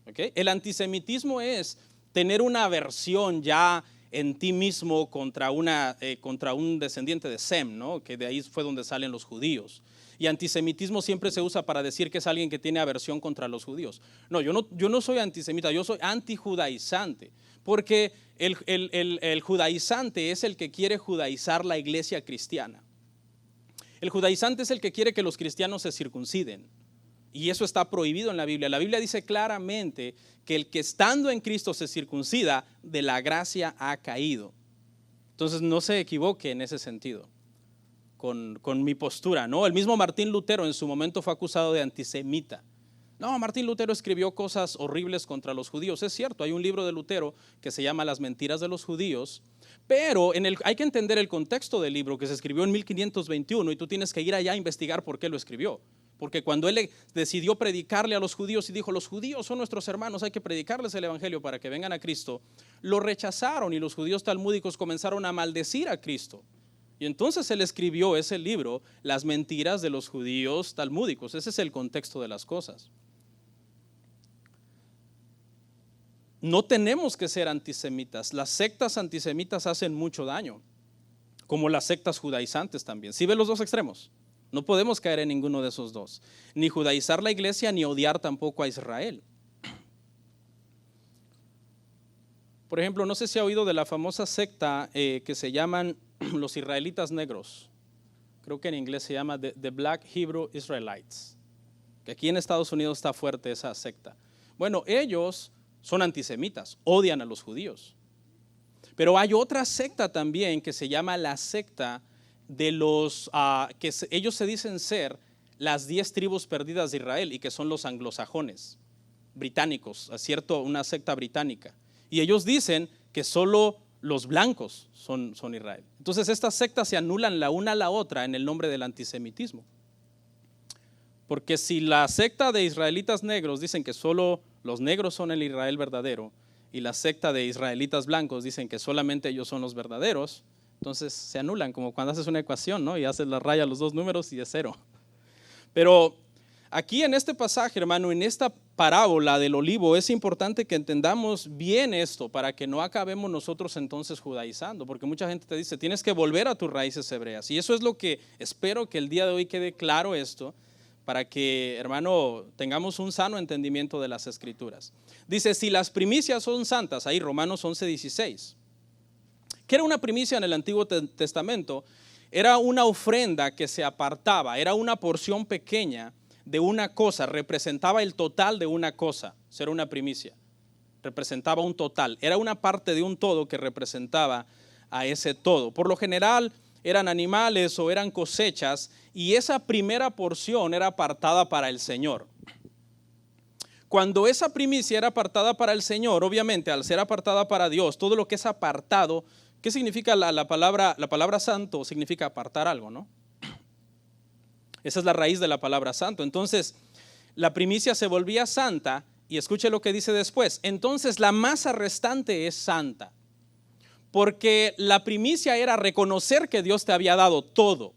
¿Okay? El antisemitismo es tener una aversión ya en ti mismo contra un descendiente de Sem, ¿no? Que de ahí fue donde salen los judíos. Y antisemitismo siempre se usa para decir que es alguien que tiene aversión contra los judíos. No, yo no soy antisemita, yo soy antijudaizante. Porque el judaizante es el que quiere judaizar la iglesia cristiana. El judaizante es el que quiere que los cristianos se circunciden. Y eso está prohibido en la Biblia. La Biblia dice claramente que el que estando en Cristo se circuncida, de la gracia ha caído. Entonces no se equivoque en ese sentido con mi postura, ¿no? El mismo Martín Lutero en su momento fue acusado de antisemita. No, Martín Lutero escribió cosas horribles contra los judíos. Es cierto, hay un libro de Lutero que se llama Las mentiras de los judíos, pero hay que entender el contexto del libro, que se escribió en 1521, y tú tienes que ir allá a investigar por qué lo escribió. Porque cuando él decidió predicarle a los judíos y dijo, los judíos son nuestros hermanos, hay que predicarles el evangelio para que vengan a Cristo, lo rechazaron y los judíos talmúdicos comenzaron a maldecir a Cristo. Y entonces él escribió ese libro, Las mentiras de los judíos talmúdicos. Ese es el contexto de las cosas. No tenemos que ser antisemitas. Las sectas antisemitas hacen mucho daño, como las sectas judaizantes también. ¿Sí ven los dos extremos? No podemos caer en ninguno de esos dos. Ni judaizar la iglesia, ni odiar tampoco a Israel. Por ejemplo, no sé si ha oído de la famosa secta que se llaman los israelitas negros. Creo que en inglés se llama The Black Hebrew Israelites. Que aquí en Estados Unidos está fuerte esa secta. Bueno, ellos son antisemitas, odian a los judíos. Pero hay otra secta también que se llama la secta de los ellos se dicen ser las 10 tribus perdidas de Israel y que son los anglosajones británicos, ¿cierto? Una secta británica. Y ellos dicen que solo los blancos son Israel. Entonces estas sectas se anulan la una a la otra en el nombre del antisemitismo. Porque si la secta de israelitas negros dicen que solo los negros son el Israel verdadero y la secta de israelitas blancos dicen que solamente ellos son los verdaderos, entonces se anulan, como cuando haces una ecuación, ¿no? Y haces la raya a los dos números y es cero. Pero aquí en este pasaje, hermano, en esta parábola del olivo, es importante que entendamos bien esto para que no acabemos nosotros entonces judaizando, porque mucha gente te dice, tienes que volver a tus raíces hebreas. Y eso es lo que espero que el día de hoy quede claro esto, para que, hermano, tengamos un sano entendimiento de las Escrituras. Dice, si las primicias son santas, ahí Romanos 11:16. ¿Qué era una primicia en el Antiguo Testamento? Era una ofrenda que se apartaba, era una porción pequeña de una cosa, representaba el total de una cosa, era una primicia, representaba un total, era una parte de un todo que representaba a ese todo. Por lo general eran animales o eran cosechas y esa primera porción era apartada para el Señor. Cuando esa primicia era apartada para el Señor, obviamente al ser apartada para Dios, todo lo que es apartado, ¿qué significa la palabra santo? Significa apartar algo, ¿no? Esa es la raíz de la palabra santo. Entonces, la primicia se volvía santa y escuche lo que dice después. Entonces, la masa restante es santa. Porque la primicia era reconocer que Dios te había dado todo.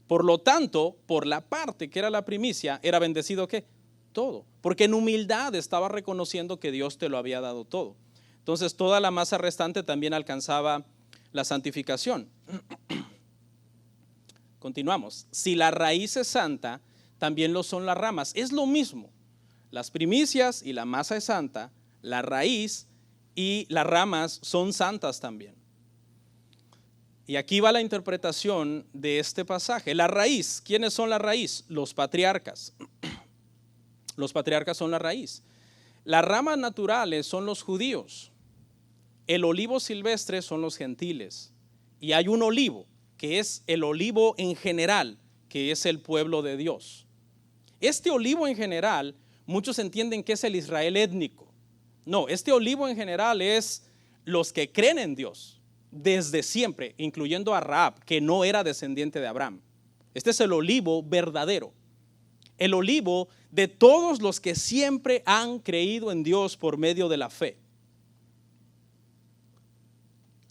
Por lo tanto, por la parte que era la primicia, era bendecido ¿qué? Todo. Porque en humildad estaba reconociendo que Dios te lo había dado todo. Entonces, toda la masa restante también alcanzaba la santificación. Continuamos. Si la raíz es santa, también lo son las ramas. Es lo mismo. Las primicias y la masa es santa, la raíz y las ramas son santas también. Y aquí va la interpretación de este pasaje. La raíz, ¿quiénes son la raíz? Los patriarcas. Los patriarcas son la raíz. Las ramas naturales son los judíos. El olivo silvestre son los gentiles. Y hay un olivo, que es el olivo en general, que es el pueblo de Dios. Este olivo en general, muchos entienden que es el Israel étnico. No, este olivo en general es los que creen en Dios desde siempre, incluyendo a Rahab, que no era descendiente de Abraham. Este es el olivo verdadero, el olivo de todos los que siempre han creído en Dios por medio de la fe.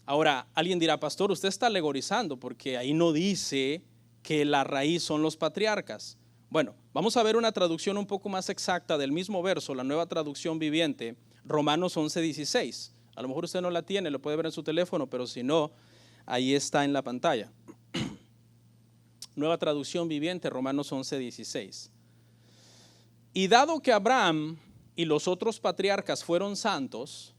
Ahora, alguien dirá, pastor, usted está alegorizando porque ahí no dice que la raíz son los patriarcas. Bueno, vamos a ver una traducción un poco más exacta del mismo verso, la Nueva Traducción Viviente, Romanos 11:16. A lo mejor usted no la tiene, lo puede ver en su teléfono, pero si no, ahí está en la pantalla. Nueva Traducción Viviente, Romanos 11:16. Y dado que Abraham y los otros patriarcas fueron santos,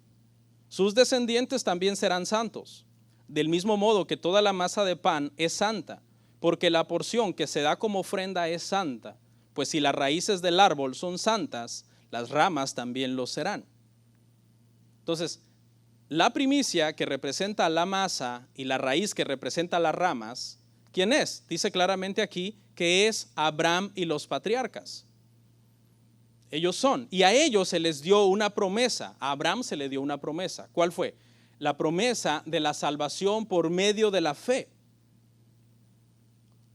sus descendientes también serán santos, del mismo modo que toda la masa de pan es santa, porque la porción que se da como ofrenda es santa, pues si las raíces del árbol son santas, las ramas también lo serán. Entonces, la primicia que representa la masa y la raíz que representa las ramas, ¿quién es? Dice claramente aquí que es Abraham y los patriarcas. Ellos son, y a ellos se les dio una promesa, a Abraham se le dio una promesa. ¿Cuál fue? La promesa de la salvación por medio de la fe.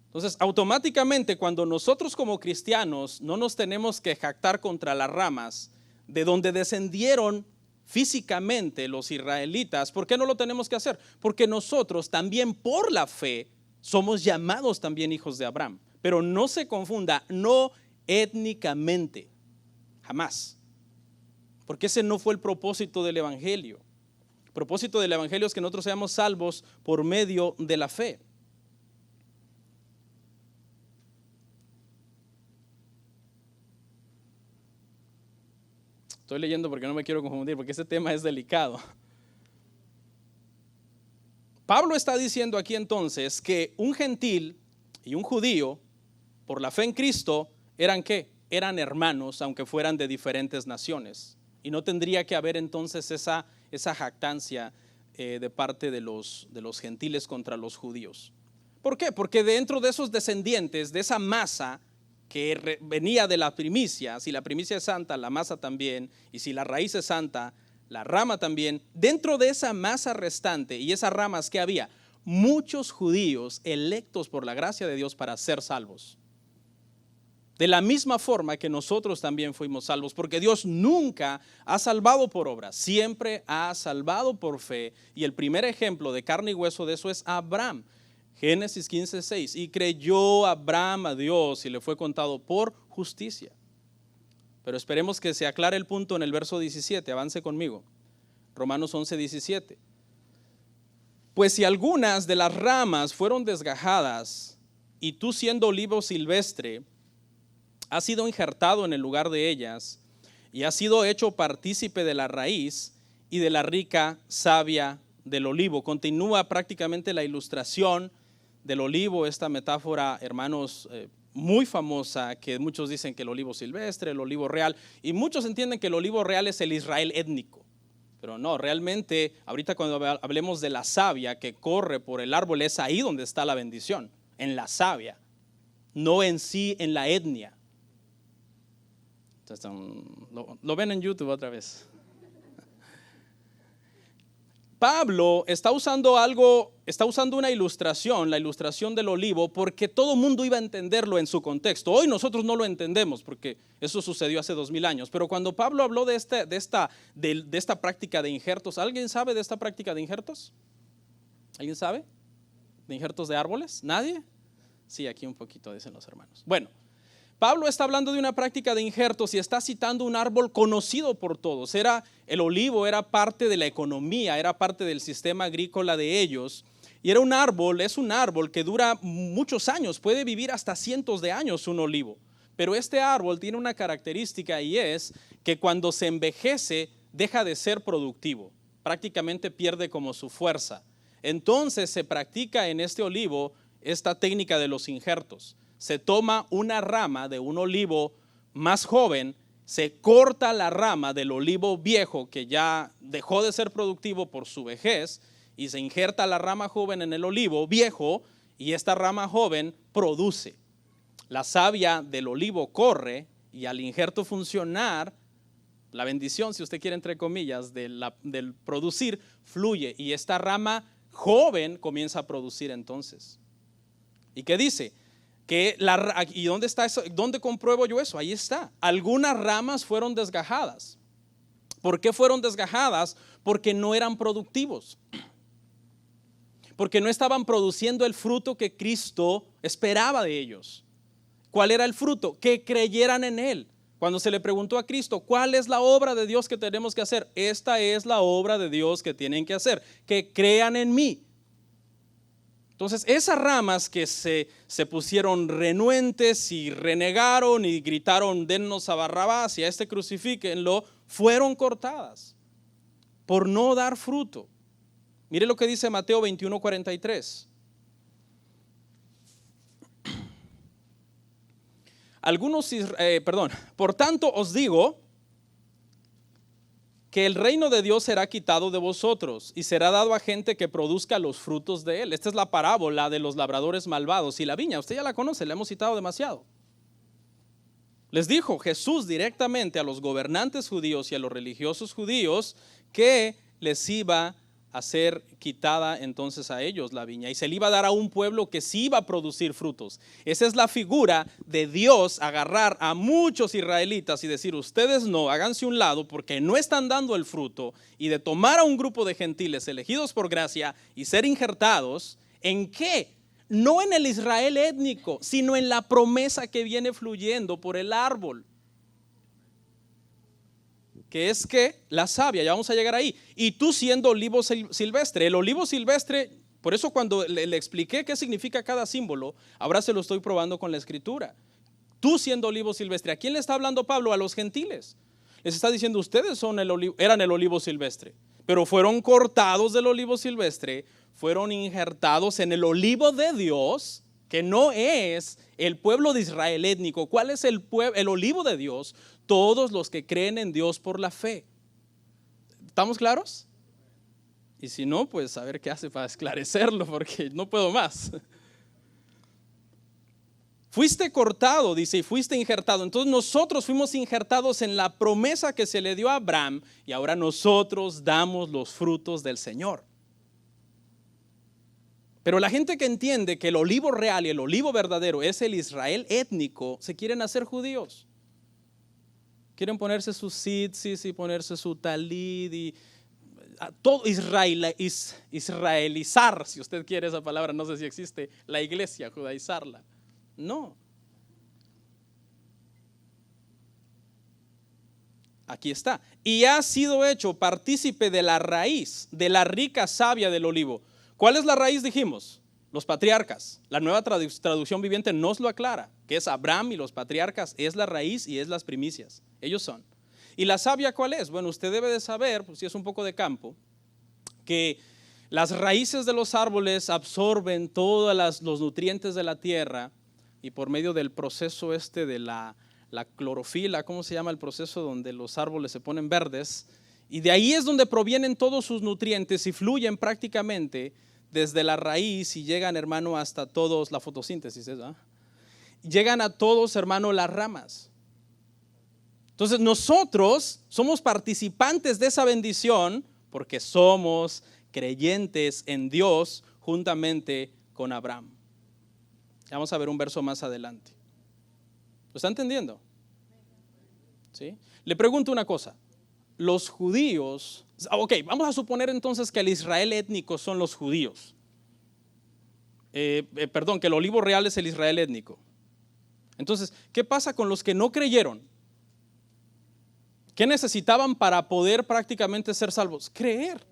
Entonces, automáticamente cuando nosotros como cristianos no nos tenemos que jactar contra las ramas de donde descendieron físicamente los israelitas, ¿por qué no lo tenemos que hacer? Porque nosotros también por la fe somos llamados también hijos de Abraham, pero no se confunda, no étnicamente. Jamás. Porque ese no fue el propósito del evangelio. El propósito del evangelio es que nosotros seamos salvos por medio de la fe. Estoy leyendo porque no me quiero confundir, porque este tema es delicado. Pablo está diciendo aquí entonces que un gentil y un judío, por la fe en Cristo, ¿eran qué? Eran hermanos, aunque fueran de diferentes naciones. Y no tendría que haber entonces esa jactancia de parte de los gentiles contra los judíos. ¿Por qué? Porque dentro de esos descendientes, de esa masa que venía de la primicia, si la primicia es santa, la masa también, y si la raíz es santa, la rama también, dentro de esa masa restante y esas ramas que había, muchos judíos electos por la gracia de Dios para ser salvos. De la misma forma que nosotros también fuimos salvos, porque Dios nunca ha salvado por obras, siempre ha salvado por fe. Y el primer ejemplo de carne y hueso de eso es Abraham. Génesis 15:6. Y creyó Abraham a Dios y le fue contado por justicia. Pero esperemos que se aclare el punto en el verso 17. Avance conmigo. Romanos 11:17. Pues si algunas de las ramas fueron desgajadas y tú siendo olivo silvestre has sido injertado en el lugar de ellas y has sido hecho partícipe de la raíz y de la rica savia del olivo. Continúa prácticamente la ilustración del olivo, esta metáfora, hermanos, muy famosa, que muchos dicen que el olivo silvestre, el olivo real, y muchos entienden que el olivo real es el Israel étnico. Pero no, realmente, ahorita cuando hablemos de la savia que corre por el árbol, es ahí donde está la bendición, en la savia, no en sí en la etnia. Entonces, lo ven en YouTube otra vez. Pablo está usando una ilustración, la ilustración del olivo, porque todo mundo iba a entenderlo en su contexto. Hoy nosotros no lo entendemos porque eso sucedió hace 2000 años. Pero cuando Pablo habló de esta práctica de injertos, ¿alguien sabe de esta práctica de injertos? ¿Alguien sabe? ¿De injertos de árboles? ¿Nadie? Sí, aquí un poquito dicen los hermanos. Bueno, Pablo está hablando de una práctica de injertos y está citando un árbol conocido por todos. El olivo era parte de la economía, era parte del sistema agrícola de ellos. Y es un árbol que dura muchos años, puede vivir hasta cientos de años un olivo. Pero este árbol tiene una característica y es que cuando se envejece deja de ser productivo, prácticamente pierde como su fuerza. Entonces se practica en este olivo esta técnica de los injertos. Se toma una rama de un olivo más joven, se corta la rama del olivo viejo que ya dejó de ser productivo por su vejez y se injerta la rama joven en el olivo viejo y esta rama joven produce. La savia del olivo corre y al injerto funcionar, la bendición, si usted quiere entre comillas, del producir, fluye y esta rama joven comienza a producir entonces. ¿Y qué dice? ¿Y dónde está eso? ¿Dónde compruebo yo eso? Ahí está. Algunas ramas fueron desgajadas. ¿Por qué fueron desgajadas? Porque no eran productivos. Porque no estaban produciendo el fruto que Cristo esperaba de ellos. ¿Cuál era el fruto? Que creyeran en Él. Cuando se le preguntó a Cristo, ¿cuál es la obra de Dios que tenemos que hacer? Esta es la obra de Dios que tienen que hacer, que crean en mí. Entonces, esas ramas que se pusieron renuentes y renegaron y gritaron, dennos a Barrabás y a este crucifíquenlo, fueron cortadas por no dar fruto. Mire lo que dice Mateo 21:43. Por tanto os digo que el reino de Dios será quitado de vosotros y será dado a gente que produzca los frutos de él. Esta es la parábola de los labradores malvados y la viña. Usted ya la conoce, la hemos citado demasiado. Les dijo Jesús directamente a los gobernantes judíos y a los religiosos judíos que les iba a ser quitada entonces a ellos la viña y se le iba a dar a un pueblo que sí iba a producir frutos. Esa es la figura de Dios, agarrar a muchos israelitas y decir, ustedes no, háganse un lado porque no están dando el fruto, y de tomar a un grupo de gentiles elegidos por gracia y ser injertados, ¿en qué? No en el Israel étnico, sino en la promesa que viene fluyendo por el árbol. Que es que la savia, ya vamos a llegar ahí, y tú siendo olivo silvestre. El olivo silvestre, por eso cuando le expliqué qué significa cada símbolo, ahora se lo estoy probando con la escritura. Tú siendo olivo silvestre, ¿a quién le está hablando Pablo? A los gentiles. Les está diciendo, ustedes eran el olivo silvestre, pero fueron cortados del olivo silvestre, fueron injertados en el olivo de Dios, que no es el pueblo de Israel étnico. ¿Cuál es el olivo de Dios? Todos los que creen en Dios por la fe. ¿Estamos claros? Y si no, pues a ver qué hace para esclarecerlo, porque no puedo más. Fuiste cortado, dice, y fuiste injertado. Entonces nosotros fuimos injertados en la promesa que se le dio a Abraham, y ahora nosotros damos los frutos del Señor. Pero la gente que entiende que el olivo real y el olivo verdadero es el Israel étnico, se quieren hacer judíos. Quieren ponerse sus tzitzis y ponerse su talid y todo israelizar, si usted quiere esa palabra, no sé si existe, la iglesia, judaizarla. No. Aquí está. Y ha sido hecho partícipe de la raíz, de la rica savia del olivo. ¿Cuál es la raíz? Dijimos, los patriarcas. La Nueva Traducción Viviente nos lo aclara, que es Abraham y los patriarcas, es la raíz y es las primicias. Ellos son. ¿Y la savia cuál es? Bueno, usted debe de saber, pues si es un poco de campo, que las raíces de los árboles absorben todos los nutrientes de la tierra, y por medio del proceso de la clorofila, ¿cómo se llama el proceso donde los árboles se ponen verdes? Y de ahí es donde provienen todos sus nutrientes y fluyen prácticamente desde la raíz y llegan, hermano, hasta todos, la fotosíntesis, ¿verdad? Llegan a todos, hermano, las ramas. Entonces nosotros somos participantes de esa bendición porque somos creyentes en Dios juntamente con Abraham. Vamos a ver un verso más adelante. ¿Lo está entendiendo? ¿Sí? Le pregunto una cosa. Los judíos, vamos a suponer entonces que el Israel étnico son los judíos. Que el olivo real es el Israel étnico. Entonces, ¿qué pasa con los que no creyeron? ¿Qué necesitaban para poder prácticamente ser salvos? Creer.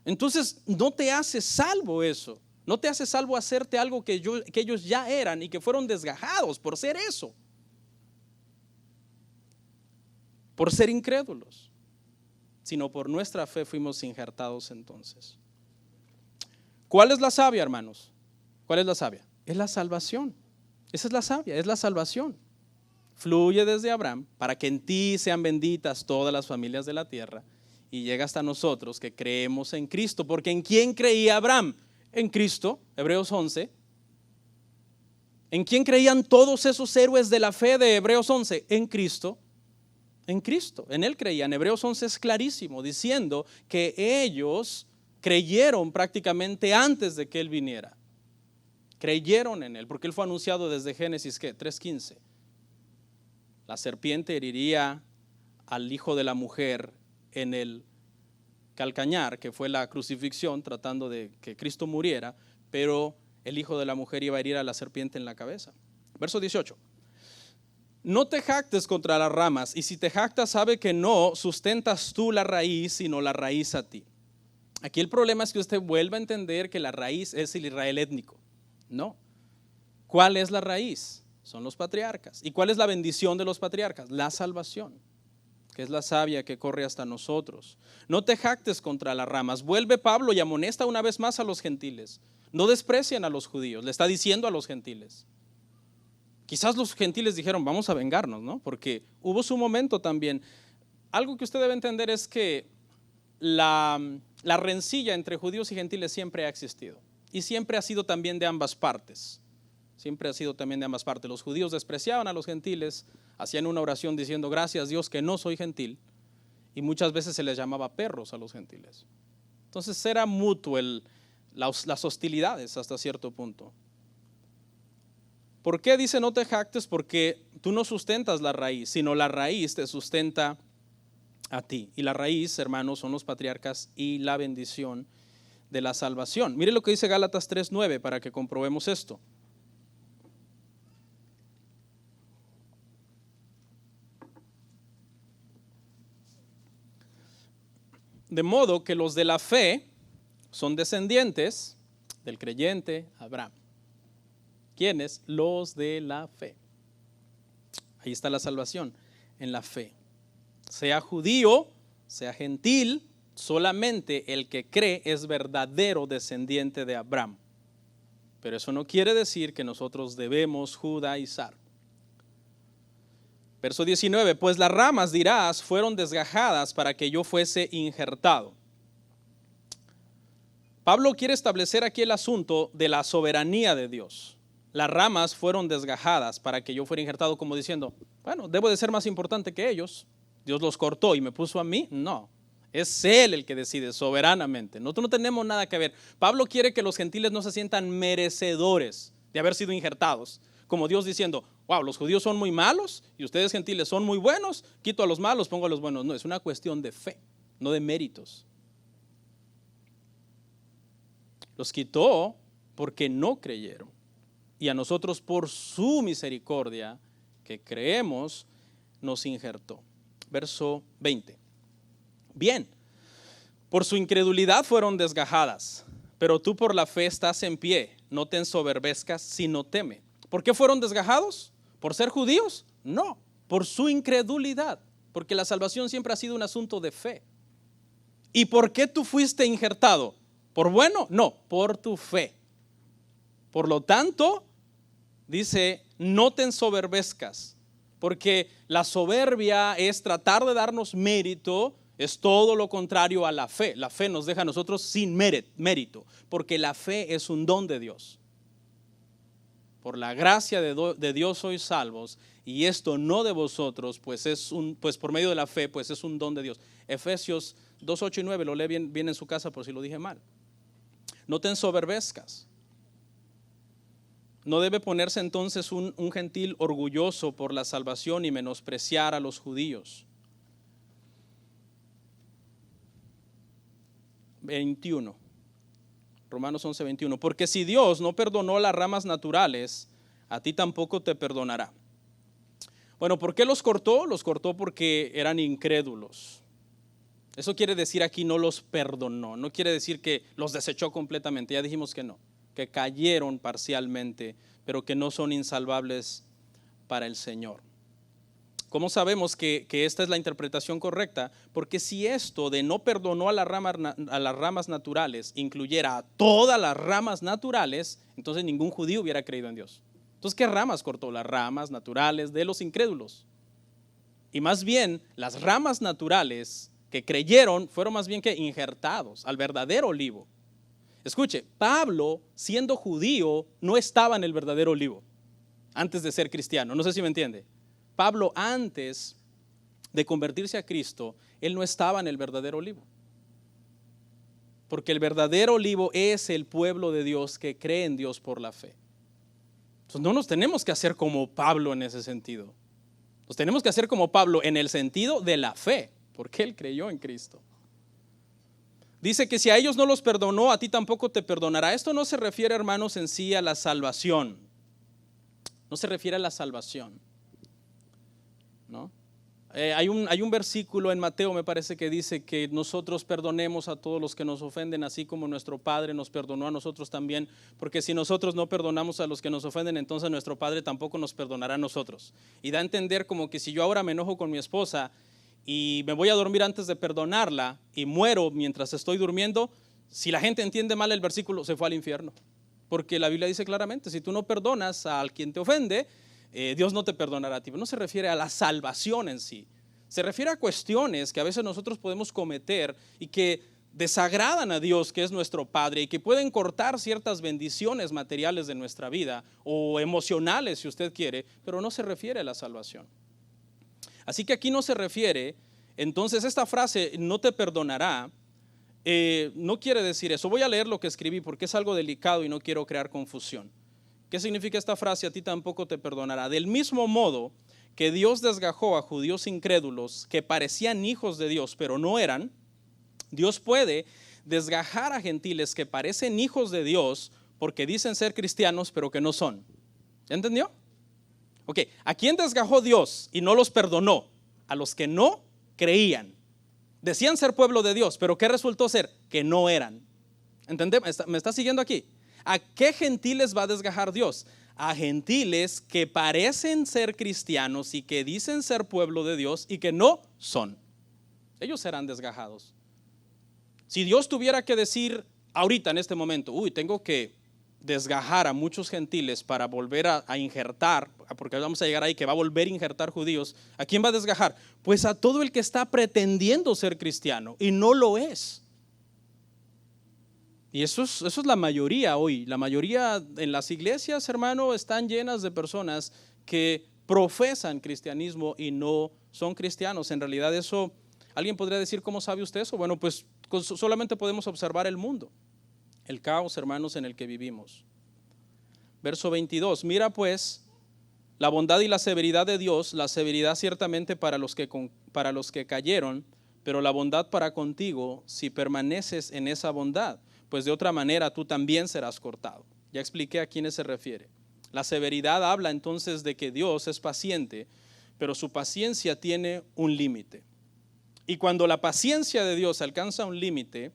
Entonces, no te hace salvo eso. No te hace salvo hacerte algo que ellos ya eran y que fueron desgajados por ser eso. Por ser incrédulos. Sino por nuestra fe fuimos injertados entonces. ¿Cuál es la savia, hermanos? ¿Cuál es la savia? Es la salvación. Esa es la savia, es la salvación. Fluye desde Abraham para que en ti sean benditas todas las familias de la tierra y llega hasta nosotros que creemos en Cristo. Porque ¿en quién creía Abraham? En Cristo, Hebreos 11. ¿En quién creían todos esos héroes de la fe de Hebreos 11? En Cristo. en Cristo, en Él creían. Hebreos 11 es clarísimo, diciendo que ellos creyeron prácticamente antes de que Él viniera. Creyeron en Él, porque Él fue anunciado desde Génesis, ¿qué? 3:15. La serpiente heriría al hijo de la mujer en el calcañar, que fue la crucifixión, tratando de que Cristo muriera, pero el hijo de la mujer iba a herir a la serpiente en la cabeza. Verso 18. No te jactes contra las ramas, y si te jactas, sabe que no sustentas tú la raíz, sino la raíz a ti. Aquí el problema es que usted vuelva a entender que la raíz es el Israel étnico. No. ¿Cuál es la raíz? Son los patriarcas. ¿Y cuál es la bendición de los patriarcas? La salvación, que es la savia que corre hasta nosotros. No te jactes contra las ramas. Vuelve Pablo y amonesta una vez más a los gentiles. No desprecien a los judíos, le está diciendo a los gentiles. Quizás los gentiles dijeron, vamos a vengarnos, ¿no? Porque hubo su momento también. Algo que usted debe entender es que la rencilla entre judíos y gentiles siempre ha existido. Y siempre ha sido también de ambas partes. Siempre ha sido también de ambas partes. Los judíos despreciaban a los gentiles, hacían una oración diciendo, gracias Dios que no soy gentil. Y muchas veces se les llamaba perros a los gentiles. Entonces era mutuo las hostilidades hasta cierto punto. ¿Por qué dice no te jactes? Porque tú no sustentas la raíz, sino la raíz te sustenta a ti. Y la raíz, hermanos, son los patriarcas y la bendición de la salvación. Mire lo que dice Gálatas 3:9 para que comprobemos esto. De modo que los de la fe son descendientes del creyente Abraham. ¿Quiénes? Los de la fe. Ahí está la salvación, en la fe. Sea judío, sea gentil, solamente el que cree es verdadero descendiente de Abraham. Pero eso no quiere decir que nosotros debemos judaizar. Verso 19, pues las ramas, dirás, fueron desgajadas para que yo fuese injertado. Pablo quiere establecer aquí el asunto de la soberanía de Dios. Las ramas fueron desgajadas para que yo fuera injertado, como diciendo, bueno, debo de ser más importante que ellos. Dios los cortó y me puso a mí. No, es Él el que decide soberanamente. Nosotros no tenemos nada que ver. Pablo quiere que los gentiles no se sientan merecedores de haber sido injertados. Como Dios diciendo, wow, los judíos son muy malos y ustedes gentiles son muy buenos, quito a los malos, pongo a los buenos. No, es una cuestión de fe, no de méritos. Los quitó porque no creyeron. Y a nosotros por su misericordia, que creemos, nos injertó. Verso 20. Bien, por su incredulidad fueron desgajadas, pero tú por la fe estás en pie. No te ensoberbezcas, sino teme. ¿Por qué fueron desgajados? ¿Por ser judíos? No, por su incredulidad, porque la salvación siempre ha sido un asunto de fe. ¿Y por qué tú fuiste injertado? ¿Por bueno? No, por tu fe. Por lo tanto, dice, no te ensoberbezcas, porque la soberbia es tratar de darnos mérito, es todo lo contrario a la fe. La fe nos deja a nosotros sin mérito, porque la fe es un don de Dios. Por la gracia de Dios sois salvos, y esto no de vosotros, pues por medio de la fe, pues es un don de Dios. Efesios 2, 8 y 9, lo lee bien en su casa por si lo dije mal. No te ensoberbezcas. No debe ponerse entonces un gentil orgulloso por la salvación y menospreciar a los judíos. 21. Romanos 11, 21. Porque si Dios no perdonó las ramas naturales, a ti tampoco te perdonará. Bueno, ¿por qué los cortó? Los cortó porque eran incrédulos. Eso quiere decir aquí no los perdonó. No quiere decir que los desechó completamente. Ya dijimos que no. Que cayeron parcialmente, pero que no son insalvables para el Señor. ¿Cómo sabemos que esta es la interpretación correcta? Porque si esto de no perdonó a las ramas naturales incluyera a todas las ramas naturales, entonces ningún judío hubiera creído en Dios. Entonces, ¿qué ramas cortó? Las ramas naturales de los incrédulos. Y más bien, las ramas naturales que creyeron fueron más bien que injertados al verdadero olivo. Escuche, Pablo, siendo judío, no estaba en el verdadero olivo antes de ser cristiano. No sé si me entiende. Pablo antes de convertirse a Cristo, él no estaba en el verdadero olivo. Porque el verdadero olivo es el pueblo de Dios que cree en Dios por la fe. Entonces no nos tenemos que hacer como Pablo en ese sentido. Nos tenemos que hacer como Pablo en el sentido de la fe, porque él creyó en Cristo. Dice que si a ellos no los perdonó, a ti tampoco te perdonará. Esto no se refiere, hermanos, en sí a la salvación. No se refiere a la salvación, ¿no? Hay un versículo en Mateo, me parece, que dice que nosotros perdonemos a todos los que nos ofenden, así como nuestro Padre nos perdonó a nosotros también, porque si nosotros no perdonamos a los que nos ofenden, entonces nuestro Padre tampoco nos perdonará a nosotros. Y da a entender como que si yo ahora me enojo con mi esposa y me voy a dormir antes de perdonarla y muero mientras estoy durmiendo, si la gente entiende mal el versículo, se fue al infierno. Porque la Biblia dice claramente, si tú no perdonas a quien te ofende, Dios no te perdonará a ti. No se refiere a la salvación en sí, se refiere a cuestiones que a veces nosotros podemos cometer y que desagradan a Dios, que es nuestro Padre, y que pueden cortar ciertas bendiciones materiales de nuestra vida o emocionales, si usted quiere, pero no se refiere a la salvación. Así que aquí no se refiere. Entonces esta frase, no te perdonará, no quiere decir eso. Voy a leer lo que escribí porque es algo delicado y no quiero crear confusión. ¿Qué significa esta frase? A ti tampoco te perdonará. Del mismo modo que Dios desgajó a judíos incrédulos que parecían hijos de Dios, pero no eran, Dios puede desgajar a gentiles que parecen hijos de Dios porque dicen ser cristianos, pero que no son. ¿Ya entendió? Ok, ¿a quién desgajó Dios y no los perdonó? A los que no creían. Decían ser pueblo de Dios, pero ¿qué resultó ser? Que no eran. ¿Entendés? ¿Me está siguiendo aquí? ¿A qué gentiles va a desgajar Dios? A gentiles que parecen ser cristianos y que dicen ser pueblo de Dios y que no son. Ellos serán desgajados. Si Dios tuviera que decir ahorita en este momento, tengo que desgajar a muchos gentiles para volver a injertar, porque vamos a llegar ahí que va a volver a injertar judíos, ¿a quién va a desgajar? Pues a todo el que está pretendiendo ser cristiano y no lo es. Y eso es la mayoría hoy. La mayoría en las iglesias, hermano, están llenas de personas que profesan cristianismo y no son cristianos. En realidad eso, alguien podría decir, ¿cómo sabe usted eso? Bueno, pues solamente podemos observar el mundo, el caos, hermanos, en el que vivimos. Verso 22, mira pues la bondad y la severidad de Dios, la severidad ciertamente para los que cayeron, pero la bondad para contigo si permaneces en esa bondad, pues de otra manera tú también serás cortado. Ya expliqué a quiénes se refiere. La severidad habla entonces de que Dios es paciente, pero su paciencia tiene un límite. Y cuando la paciencia de Dios alcanza un límite,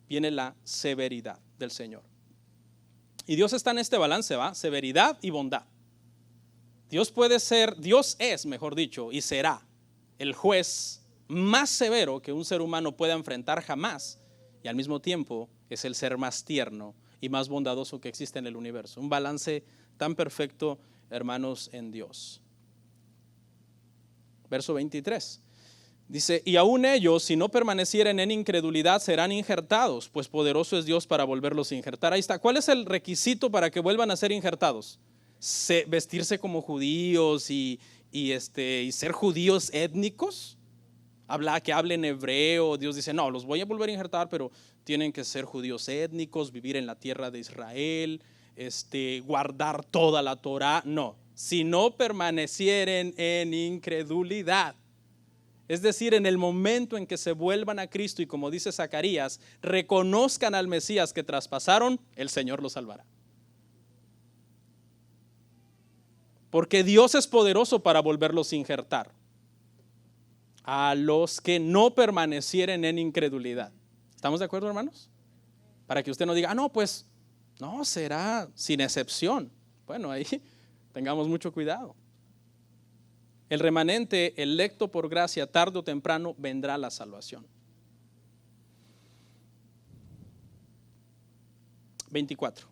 viene la severidad del Señor. Y Dios está en este balance, ¿va? Severidad y bondad. Dios es, mejor dicho, y será el juez más severo que un ser humano pueda enfrentar jamás, y al mismo tiempo es el ser más tierno y más bondadoso que existe en el universo. Un balance tan perfecto, hermanos, en Dios. Verso 23. Dice, y aún ellos, si no permanecieren en incredulidad, serán injertados, pues poderoso es Dios para volverlos a injertar. Ahí está. ¿Cuál es el requisito para que vuelvan a ser injertados? Vestirse como judíos y ser judíos étnicos. Que hablen hebreo. Dios dice, no, los voy a volver a injertar, pero tienen que ser judíos étnicos, vivir en la tierra de Israel, guardar toda la Torá. No, si no permanecieren en incredulidad. Es decir, en el momento en que se vuelvan a Cristo y, como dice Zacarías, reconozcan al Mesías que traspasaron, el Señor los salvará. Porque Dios es poderoso para volverlos a injertar a los que no permanecieren en incredulidad. ¿Estamos de acuerdo, hermanos? Para que usted no diga, no, pues, no, será sin excepción. Bueno, ahí tengamos mucho cuidado. El remanente electo por gracia, tarde o temprano vendrá la salvación. 24.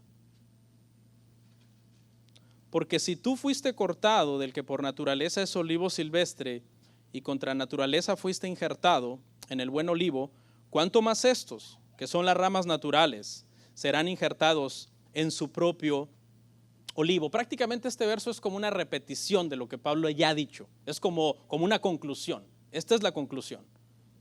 Porque si tú fuiste cortado del que por naturaleza es olivo silvestre y contra naturaleza fuiste injertado en el buen olivo, ¿cuánto más estos, que son las ramas naturales, serán injertados en su propio olivo? Prácticamente este verso es como una repetición de lo que Pablo ya ha dicho. Es como una conclusión. Esta es la conclusión.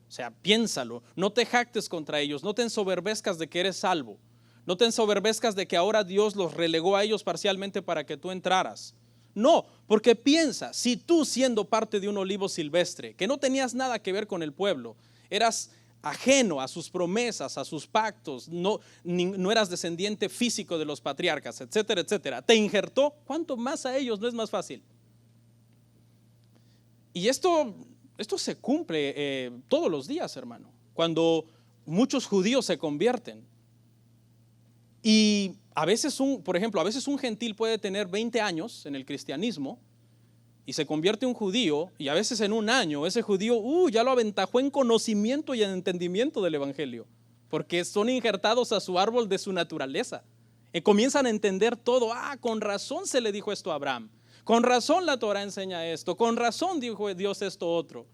O sea, piénsalo, no te jactes contra ellos, no te ensoberbezcas de que eres salvo, no te ensoberbezcas de que ahora Dios los relegó a ellos parcialmente para que tú entraras. No, porque piensa, si tú siendo parte de un olivo silvestre, que no tenías nada que ver con el pueblo, eras ajeno a sus promesas, a sus pactos, no eras descendiente físico de los patriarcas, etcétera, etcétera, te injertó, ¿cuánto más a ellos? ¿No es más fácil? Y esto se cumple todos los días, hermano, cuando muchos judíos se convierten. Y a veces por ejemplo, a veces un gentil puede tener 20 años en el cristianismo y se convierte en un judío, y a veces en un año ese judío ya lo aventajó en conocimiento y en entendimiento del evangelio, porque son injertados a su árbol de su naturaleza. Y comienzan a entender todo. Con razón se le dijo esto a Abraham, con razón la Torah enseña esto, con razón dijo Dios esto otro.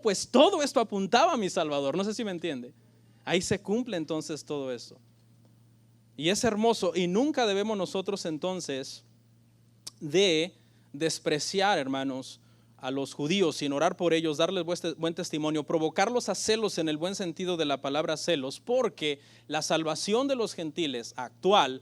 Pues todo esto apuntaba a mi Salvador. No sé si me entiende. Ahí se cumple entonces todo eso. Y es hermoso, y nunca debemos nosotros entonces de despreciar, hermanos, a los judíos, sin orar por ellos, darles buen testimonio, provocarlos a celos en el buen sentido de la palabra celos, porque la salvación de los gentiles actual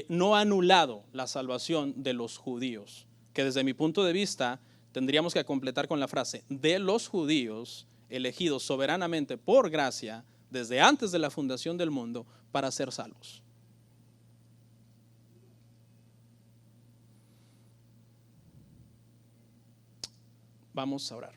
no ha anulado la salvación de los judíos, que desde mi punto de vista tendríamos que completar con la frase de los judíos elegidos soberanamente por gracia desde antes de la fundación del mundo para ser salvos. Vamos a orar.